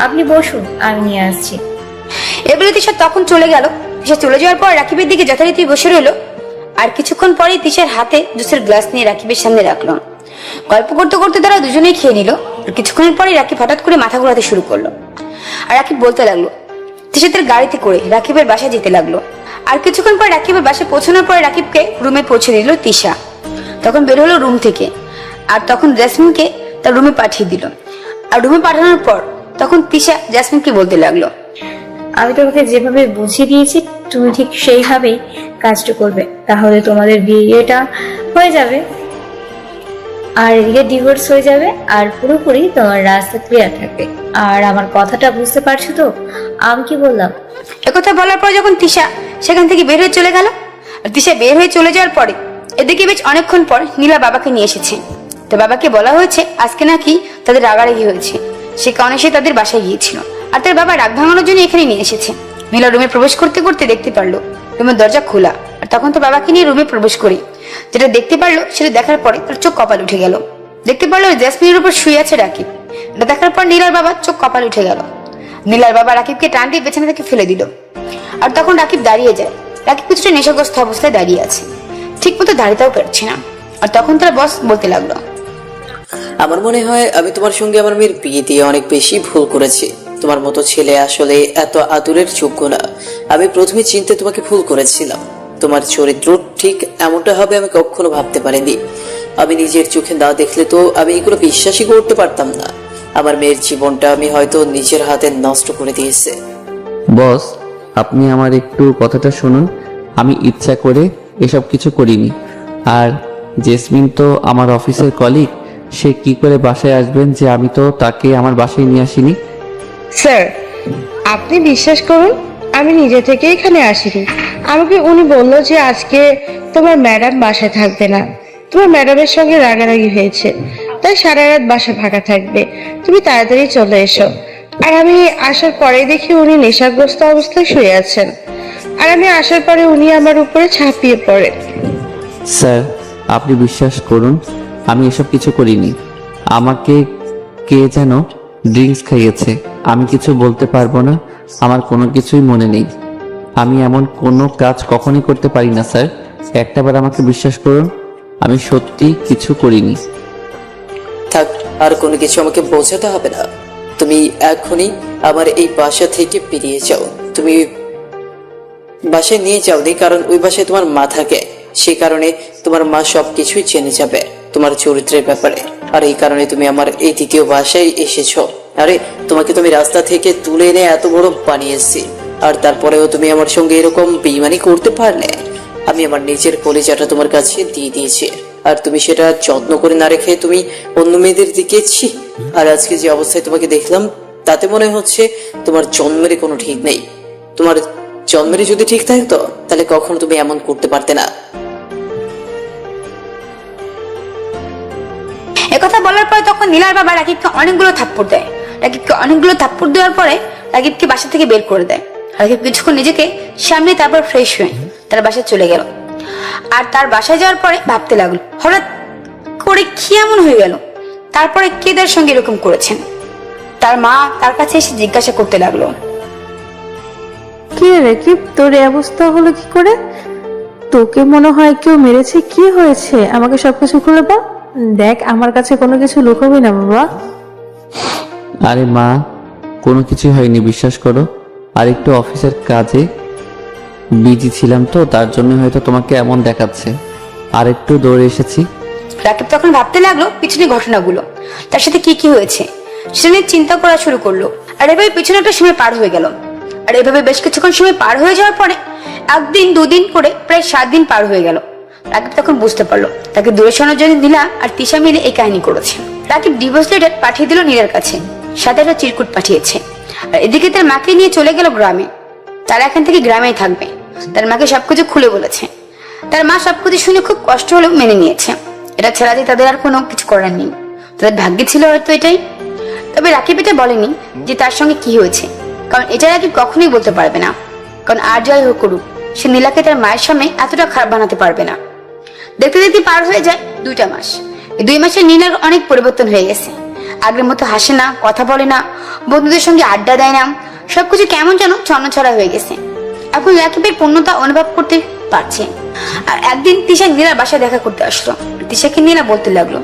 [SPEAKER 9] আপনি বসুন, আমি নিয়ে আসছি।
[SPEAKER 1] এগুলো তিশা তখন চলে গেল। তিশা চলে যাওয়ার পর রাকিবের দিকে যথারীতি বসে রইলো। আর কিছুক্ষণ পরেই তিশার হাতে জুসের গ্লাস নিয়ে রাকিবের সামনে রাখলো। গল্প করতে করতে তারা দুজনেই খেয়ে নিল। আর কিছুক্ষণের পরে রাকিব হঠাৎ করে মাথা ঘোরাতে শুরু করলো। আর রাকিব বলতে লাগলো, তিশা তার গাড়িতে করে রাকিবের বাসায় যেতে লাগলো। আর কিছুক্ষণ পর রাকিবের বাসায় পৌঁছানোর পর রাকিবকে রুমে পৌঁছে দিল তিশা। তখন বের হলো রুম থেকে, আর তখন জেসমিনকে তার রুমে পাঠিয়ে দিল। আর রুমে পাঠানোর পর তখন তিশা জেসমিনকে বলতে লাগলো,
[SPEAKER 9] আমি তোমাকে যেভাবে বুঝিয়ে দিয়েছি তুমি ঠিক সেইভাবেই কাজটা করবে, তাহলে তোমাদের বিয়েটা হয়ে যাবে, আর এদিকে ডিভোর্স হয়ে যাবে, আর পুরোপুরি তোমার রাস্তা ক্লিয়ার থাকবে। আর আমার কথাটা বুঝতে পারছো তো আমি কি বললাম?
[SPEAKER 1] একথা বলার পর যখন তিশা সেখান থেকে বের হয়ে চলে গেল। আর তিশা বের হয়ে চলে যাওয়ার পরে এদিকে বেশ অনেকক্ষণ পর নীলা বাবাকে নিয়ে এসেছে। তো বাবাকে বলা হয়েছে আজকে নাকি তাদের রাগারাগি হয়েছে, সে কারণে সে তাদের বাসায় গিয়েছিল। আর তার বাবা রাগ ভাঙানোর জন্য এখানে নিয়ে এসেছে। নীলা রুমে প্রবেশ করতে করতে দেখতে পারলো রুমের দরজা খোলা। আর তখন তো বাবাকে নিয়ে রুমে প্রবেশ করি যেটা দেখতে পারলো, সেটা দেখার পরে তার চোখ কপাল উঠে গেল। দেখতে পারলো জেসমিনের উপর শুয়ে আছে রাকিব। এটা দেখার পর নীলার বাবা চোখ কপাল উঠে গেল। নীলার বাবা রাকিবকে টান দিয়ে পেছনে থেকে ফেলে দিল। আর তখন রাকিব দাঁড়িয়ে যায়। রাকিব কিছুটা নেশাগ্রস্ত অবস্থায় দাঁড়িয়ে আছে, ঠিক মতো দাঁড়িয়েও পারছে না। আর তখন তার বস বলতে লাগলো,
[SPEAKER 2] আমার মনে হয় আমি তোমার সঙ্গে আমার মেয়ের বিয়ে দিয়ে অনেক বেশি ভুল করেছি। তোমার মতো ছেলে আসলে এত আদরের যোগ্য না। আমি প্রথমে চিনতে তোমাকে ভুল করেছিলাম। তোমার চরিত্র ঠিক এমনটা হবে আমি কখনো ভাবতে পারিনি। আমি নিজের চোখে না দেখলে তো আমি এগুলো বিশ্বাসই করতে পারতাম না। আমার মেয়ের জীবনটা আমি হয়তো নিজের হাতে নষ্ট করে দিয়েছে।
[SPEAKER 3] বস, আপনি আমার একটু কথাটা শুনুন। আমি ইচ্ছা করে এসব কিছু করিনি। আর জেসমিন তো আমার অফিসের কলিগ, সে কি করে বাসায় আসবেন যে আমি তো তাকে আমার বাসায় নিয়ে আসিনি।
[SPEAKER 8] স্যার, আপনি বিশ্বাস করুন, আমি নিজে থেকে এখানে আসিনি। আমাকে উনি বললো যে আজকে তোমার ম্যাডাম বাসায় থাকবে না, তোমার ম্যাডামের সঙ্গে রাগারাগি হয়েছে, তাই সারা রাত বাসা ফাঁকা থাকবে, তুমি তাড়াতাড়ি চলে এসো। আর আমি আসার পরে দেখি উনি নেশাগ্রস্ত অবস্থায় শুয়ে আছেন, আর আমি আসার পরে উনি আমার উপরে ঝাঁপিয়ে পড়ে।
[SPEAKER 3] স্যার আপনি বিশ্বাস করুন, আমি এসব কিছু করিনি। আমাকে কে যেন ড্রিঙ্কস খাইয়েছে। আমি কিছু বলতে পারবো না, আমার কোনো কিছুই মনে নেই। আমি এমন কোনো কাজ কখনই করতে পারি না স্যার, একটাবার আমাকে বিশ্বাস করুন, আমি সত্যি কিছু করিনি।
[SPEAKER 2] থাক, আর কোনো কিছু আমাকে বোঝাতে হবে না। তুমি এখনই আমার এই বাসা থেকে বেরিয়ে যাও। তুমি বাসায় নিয়ে যাওনি, কারণ ওই বাসায় তোমার মা থাকে। সেই কারণে তোমার মা সবকিছুই জেনে যাবে তোমার চরিত্রের ব্যাপারে। আর এই কারণে তুমি আমার এই দ্বিতীয় বাসায় এসেছো। আরে তোমাকে তুমি রাস্তা থেকে তুলে এনে এত বড় বানিয়েছি, আর তারপরেও তুমি আমার সঙ্গে এরকম বেইমানি করতে পারলে? আমি আমার নিজের কলিজাটা তোমার কাছে দিয়ে দিয়েছি, আর তুমি সেটা যত্ন করে না রেখে তুমি অন্য মেয়েদের দিকে ছি। আর আজকে যে অবস্থায় তোমাকে দেখলাম, তাতে মনে হচ্ছে তোমার জন্মের কোনো ঠিক নেই। তোমার জন্মের যদি ঠিক থাকতো তাহলে কখনো তুমি এমন করতে পারতে না।
[SPEAKER 1] একথা বলার পরে তখন নীলার বাবা রাকিবকে অনেকগুলো থাপ্পড় দেয়। রাকিবকে অনেকগুলো থাপ্পড় দেওয়ার পরে রাকিবকে বাসা থেকে বের করে দেয়। রাকিব কিছুক্ষণ নিজেকে সামনে, তারপর ফ্রেশ হয়ে তার বাসায় চলে গেল। আর তার বাসায় যাওয়ার পরে ভাবতে লাগলো, হঠাৎ করে কি এমন হয়ে গেল, তারপরে কে তার সঙ্গে এরকম করেছেন। তার মা তার কাছে এসে জিজ্ঞাসা করতে লাগলো,
[SPEAKER 7] কি রে রাকিব, তোর এই অবস্থা হলো কি করে? তোকে মনে হয় কেউ মেরেছে? কি হয়েছে আমাকে সবকিছু খুলে বল। দেখ, আমার কাছে কোনো কিছু লুকাবি না বাবা।
[SPEAKER 3] আরে মা, কোনো কিছুই হয়নি, বিশ্বাস করো। আর একটু অফিসের কাজে বিজি ছিলাম তো, তার জন্য হয়তো তোমাকে এমন দেখাচ্ছে। আর একটু দৌড়ে এসেছি।
[SPEAKER 1] রাকিব তখন ভাবতে লাগলো পিছনে ঘটনাগুলো, তার সাথে কি কি হয়েছে সেটা নিয়ে চিন্তা করা শুরু করলো। আর এভাবে পিছনে একটা সময় পার হয়ে গেল। আর এভাবে বেশ কিছুক্ষণ সময় পার হয়ে যাওয়ার পরে একদিন, দুদিন করে প্রায় 7 দিন পার হয়ে গেল। রাকিব তখন বুঝতে পারলো তাকে দূরে সরানোর জন্য নীলা আর তিশা মিলে এই কাহিনী করেছে। রাকিব ডিভোর্স লেটার পাঠিয়ে দিল নীলার কাছে, সাথে একটা চিরকুট পাঠিয়েছে। আর এদিকে তার মাকে নিয়ে চলে গেল গ্রামে। তারা এখান থেকে গ্রামেই থাকবে। তার মাকে সবকিছু খুলে বলেছে। তার মা সবকিছু শুনে খুব কষ্ট হলেও মেনে নিয়েছে। এটা ছাড়া যে তাদের আর কোনো কিছু করার নেই, তাদের ভাগ্যে ছিল হয়তো এটাই। তবে রাকিব এটা বলেনি যে তার সঙ্গে কি হয়েছে, কারণ এটা রাকিব কখনোই বলতে পারবে না। কারণ আর যাই হোক করুক, সে নীলাকে তার মায়ের সামনে এতটা খারাপ বানাতে পারবে না। দেখতে দেখতে পার হয়ে যায় 2টা মাস। এই 2 মাসে নীলার অনেক পরিবর্তন হয়ে গেছে। আগের মতো হাসে না, কথা বলে না, বন্ধুদের সঙ্গে আড্ডা দেয় না, সবকিছু কেমন যেন ছন্নছড়া হয়ে গেছে। এখন রাকিবের পূর্ণতা অনুভব করতে পারছে। আর একদিন তিশা নীলার বাসায় দেখা করতে আসলো। তিশাকে নীলা বলতে লাগলো,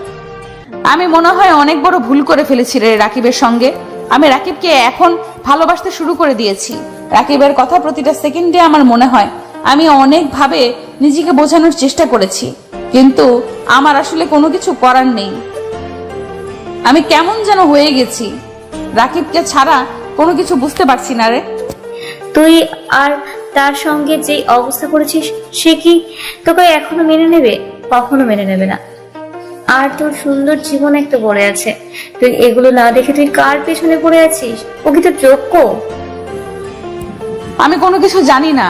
[SPEAKER 4] আমি মনে হয় অনেক বড় ভুল করে ফেলেছি রে রাকিবের সঙ্গে। আমি রাকিবকে এখন ভালোবাসতে শুরু করে দিয়েছি। রাকিবের কথা প্রতিটা সেকেন্ডে আমার মনে হয়। আমি অনেকভাবে নিজেকে বোঝানোর চেষ্টা করেছি, কিন্তু আমার আসলে কোনো কিছু করার নেই। আমি কেমন যেন হয়ে গেছি। রাকিবকে ছাড়া কোনো কিছু বুঝতে পারছি না রে।
[SPEAKER 9] তুই আর তার সঙ্গে যে অবস্থা করেছিস, সে কি তোকে এখনো মেনে নেবে? কখনো মেনে নেবে না। আর তোর সুন্দর জীবন একটা পড়ে আছে, তুই এগুলো না দেখে তুই কার পেছনে পড়ে আছিস? ও কি তোর যোগ্য?
[SPEAKER 4] আমি কোনো কিছু জানি না।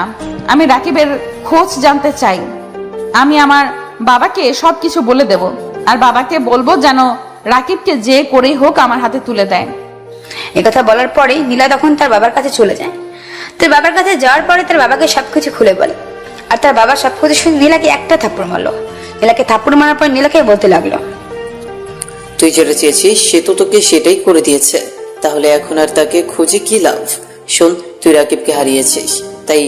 [SPEAKER 4] আমি রাকিবের খোঁজ জানতে চাই। আমি আমার বাবাকে সবকিছু বলে দেব, আর বাবাকে বলবো যেন রাকিবকে যে করেই হোক আমার হাতে তুলে দেয়।
[SPEAKER 1] একথা বলার পরে নীলা তখন তার বাবার কাছে চলে যায়। তার বাবার কাছে যাওয়ার পরে তার বাবাকে সবকিছু খুলে বলে। আর তার বাবা সবকিছু শুনে নীলাকে একটা থাপ্পড় মারলো। নীলাকে থাপ্পড় মারার পর নীলাকে বলতে লাগলো,
[SPEAKER 2] তুই যেটা চেয়েছিস সে তো তোকে সেটাই করে দিয়েছে, তাহলে এখন আর তাকে খুঁজে কি লাভ? শোন, তুই রাকিবকে হারিয়েছিস, তাই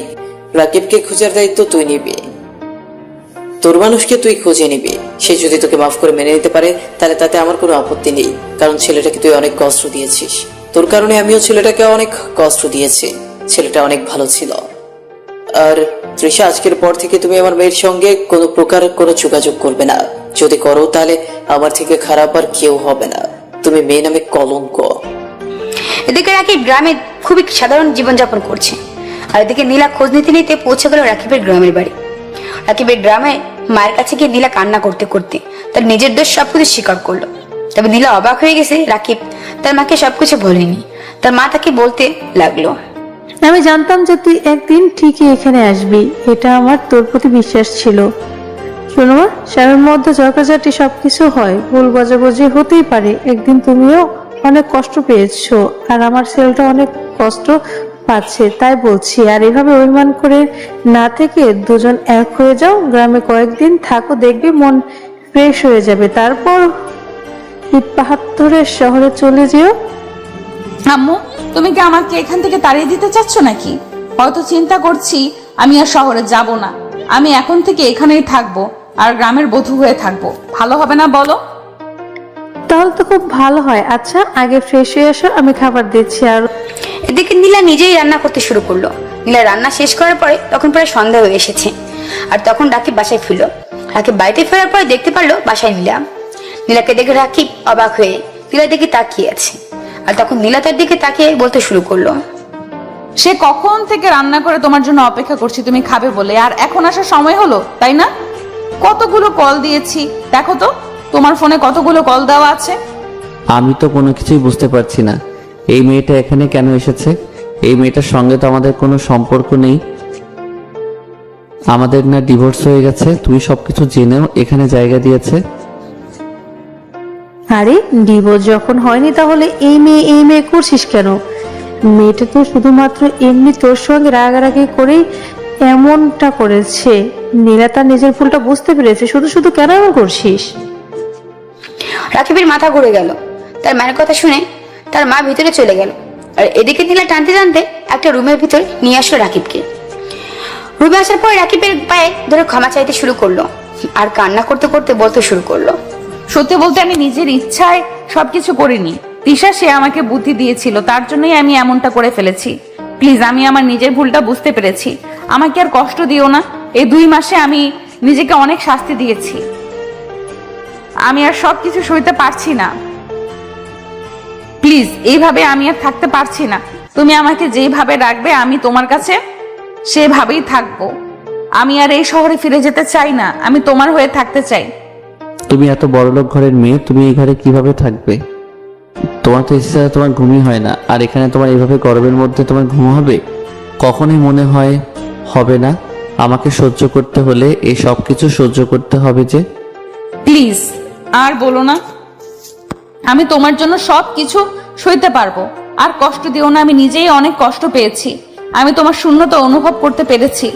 [SPEAKER 2] রাকিবকে খোঁজার দায়িত্ব তুই নিবি। তোর মানুষকে তুই খুঁজে নিবি। সে যদি তোকে মাফ করে মেনে নিতে পারে তাহলে তাতে আমার কোনো আপত্তি নেই, কারণ ছেলেটাকে তুই অনেক কষ্ট দিয়েছিস। তোর কারণে আমিও ছেলেটাকে অনেক কষ্ট দিয়েছি। ছেলেটা অনেক ভালো ছিল। আর তৃষা, আজকের পর থেকে তুমি আমার মেয়ের সঙ্গে কোনো প্রকার কোনো যোগাযোগ করবে না। যদি করো তাহলে আমার থেকে খারাপ আর কেউ হবে না। তুমি মেয়ে নামে কলঙ্ক।
[SPEAKER 1] এদিকে রাকিব গ্রামে খুবই সাধারণ জীবনযাপন করছে। আর এদিকে নীলা খোঁজ নিতে নিতে পৌঁছে গেল রাকিবের গ্রামের বাড়ি। রাকিবের গ্রামে মায়ের কাছে গিয়ে নীলা কান্না করতে করতে তার নিজের দোষ সবকিছু স্বীকার করলো। তবে নীলা অবাক হয়ে গেছে, রাকিব তার মাকে সবকিছু বলেনি। তার মা তাকে বলতে লাগলো,
[SPEAKER 7] আমি জানতাম যে তুই একদিন ঠিকই এখানে আসবি, এটা আমার তোর প্রতি বিশ্বাস ছিল। শোনো মা, স্বামীর মধ্যে ঝগড়াঝাটি সবকিছু হয়, ভুল বোঝাবুঝি হতেই পারে। একদিন তুমিও অনেক কষ্ট পেয়েছো, আর আমার ছেলেটা অনেক কষ্ট পাচ্ছে, তাই বলছি। আর এভাবে অভিমান করে না থেকে দুজন এক হয়ে যাও, গ্রামে কয়েকদিন থাকো, দেখবে মন ফ্রেশ হয়ে যাবে। তারপর ঈদ পাহাড় ধরে শহরে চলে যেও।
[SPEAKER 4] আম্মু, তুমি কি আমাকে এখান থেকে তাড়িয়ে দিতে চাচ্ছ নাকি? হয়তো চিন্তা করছি আমি আর শহরে যাব না, আমি এখন থেকে এখানেই থাকবো আর গ্রামের বধূ হয়ে থাকবো। ভালো হবে না বলো?
[SPEAKER 7] তাহলে তো খুব ভালো হয়। আচ্ছা, আগে ফ্রেশ হয়ে আসো, আমি খাবার দিচ্ছি। আর
[SPEAKER 1] এদিকে নীলা নিজেই রান্না করতে শুরু করলো। নীলা রান্না শেষ করার পরে তখন প্রায় সন্ধ্যা হয়ে এসেছে, আর তখন রাকিব বাসায় ফিরল। রাকিব বাড়িতে ফেরার পরে দেখতে পারলো বাসায় নীলা। নীলাকে দেখে রাকিব অবাক হয়ে নীলার দিকে তাকিয়ে আছে, আর তখন নীলা তার দিকে তাকিয়ে বলতে শুরু করলো,
[SPEAKER 4] সে কখন থেকে রান্না করে তোমার জন্য অপেক্ষা করছি তুমি খাবে বলে, আর এখন আসার সময় হলো, তাই না? কতগুলো কল দিয়েছি, দেখো তো তোমার ফোনে কতগুলো কল দেওয়া আছে।
[SPEAKER 3] আমি তো কোনো কিছুই বুঝতে পারছি না, এই মেয়েটা এখানে কেন এসেছে? এই মেয়েটার সঙ্গে তো আমাদের কোনো সম্পর্ক নেই, আমাদের না ডিভোর্স হয়ে গেছে? তুই সবকিছু জেনেও এখানে জায়গা দিয়েছে?
[SPEAKER 7] আরে ডিভোর্স যখন হয়নি তাহলে এই মেয়ে করছিস কেন? মেয়েটা তো শুধুমাত্র এমনি তোর সঙ্গে রাগারাগি করেই এমনটা করেছে। নীলা তার নিজের ভুলটা বুঝতে পেরেছে, শুধু শুধু কেন এমন করছিস?
[SPEAKER 1] রাকিবের মাথা ঘুরে গেল। তার মায়ের কথা শুনে তার মা ভিতরে চলে গেল, আর এদিকে নীলা টানতে টানতে একটা রুমের ভিতরে নিয়ে আসলো রাকিবকে। রুমে আসার পর রাকিবের পায়ে ধরে ক্ষমা চাইতে শুরু করলো, আর কান্না করতে করতে বলতে শুরু করলো,
[SPEAKER 4] সত্যি বলতে আমি নিজের ইচ্ছায় সবকিছু করিনি। তিশা সে আমাকে বুদ্ধি দিয়েছিল, তার জন্যই আমি এমনটা করে ফেলেছি। প্লিজ, আমি আমার নিজের ভুলটা বুঝতে পেরেছি, আমাকে আর কষ্ট দিও না। এই 2 মাসে আমি নিজেকে অনেক শাস্তি দিয়েছি, আমি আর সবকিছু সইতে পারছি না। প্লিজ, এইভাবে আমি আর থাকতে পারছি না। তুমি আমাকে যেভাবে রাখবে আমি তোমার কাছে সেভাবেই থাকবো। আমি আর এই শহরে ফিরে যেতে চাই না, আমি তোমার হয়ে থাকতে চাই।
[SPEAKER 3] তুমি এত বড়লোক ঘরের মেয়ে, তুমি এই ঘরে কিভাবে থাকবে? তোমার তো ইচ্ছা তোমার ঘুমই হয় না, আর এখানে তোমার এইভাবে গরমের মধ্যে তোমার ঘুম হবে? কখনোই মনে হয় হবে না আমাকে সহ্য করতে হলে এই সব কিছু সহ্য করতে হবে যে?
[SPEAKER 4] প্লিজ আর বলো না, আমি তোমার জন্য সবকিছু সইতে পারবো। আর কষ্ট দিও না, আমি নিজেই অনেক কষ্ট পেয়েছি, আমি তোমার শূন্যতা অনুভব করতে পেরেছি।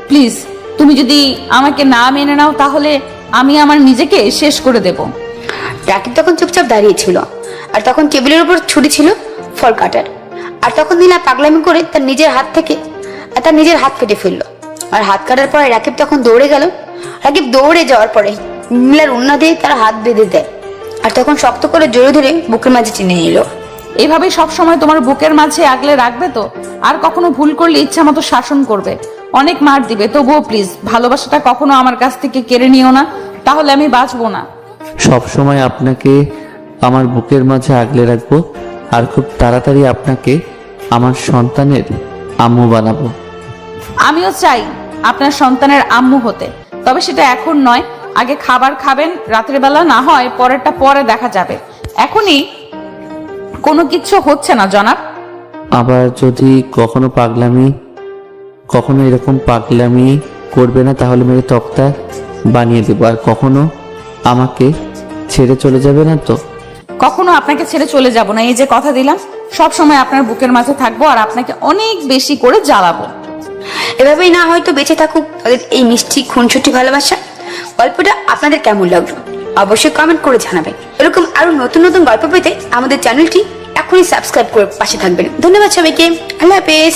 [SPEAKER 4] প্লিজ, তুমি যদি আমাকে না মেনে নাও তাহলে আমি আমার নিজেকে শেষ করে দেব।
[SPEAKER 1] রাকিব তখন চুপচাপ দাঁড়িয়ে ছিল, আর তখন টেবিলের উপর ছুরি ছিল ফল কাটার। আর তখন নীলা পাগলামি করে তার নিজের হাত কেটে ফেললো। আর হাত কাটার পরে রাকিব তখন দৌড়ে গেল। রাকিব দৌড়ে যাওয়ার পরে নীলার উন্না দিয়ে তার হাত বেঁধে দেয়, আর তখন শক্ত করে জোরে ধরে বুকের মাঝে টেনে নিল।
[SPEAKER 4] এভাবে সবসময় তোমার বুকের মাঝে আগলে রাখবে তো? আর কখনো ভুল করলে ইচ্ছা মতো শাসন করবে, অনেক মার দিবে, তবুও প্লিজ ভালোবাসাটা কখনো আমার কাছ থেকে কেড়ে নিও না, তাহলে আমি বাঁচবো না।
[SPEAKER 3] সব সময় আপনাকে আমার বুকের মাঝে আগলে রাখবো, আর খুব তাড়াতাড়ি আপনাকে আমার সন্তানের আম্মু বানাবো।
[SPEAKER 4] আমিও চাই আপনার সন্তানের আম্মু হতে, তবে সেটা এখন নয়। আগে খাবার খাবেন, রাতের বেলা না হয় পরেরটা পরে দেখা যাবে, এখনই কোনো কিছু হচ্ছে না জনাব।
[SPEAKER 3] আবার যদি কখনো এরকম পাগলামি করবে না, তাহলে মেরে তক্তা বানিয়ে দেবো। আর কখনো আমাকে ছেড়ে চলে যাবে না তো?
[SPEAKER 4] কখনো আপনাকে ছেড়ে চলে যাব না, এই যে কথা দিলাম। সব সময় আপনার বুকের মাঝে থাকবো, আর আপনাকে অনেক বেশি করে জ্বালাবো।
[SPEAKER 1] এভাবেই না হয়তো বেঁচে থাকুক তাদের এই মিষ্টি খুনসুটি ভালোবাসা। গল্পটা আপনাদের কেমন লাগলো অবশ্যই কমেন্ট করে জানাবেন। এরকম আরো নতুন নতুন গল্প পেতে আমাদের চ্যানেলটি এখনই সাবস্ক্রাইব করে পাশে থাকবেন। ধন্যবাদ সবাইকে, আল্লাহ হাফেজ।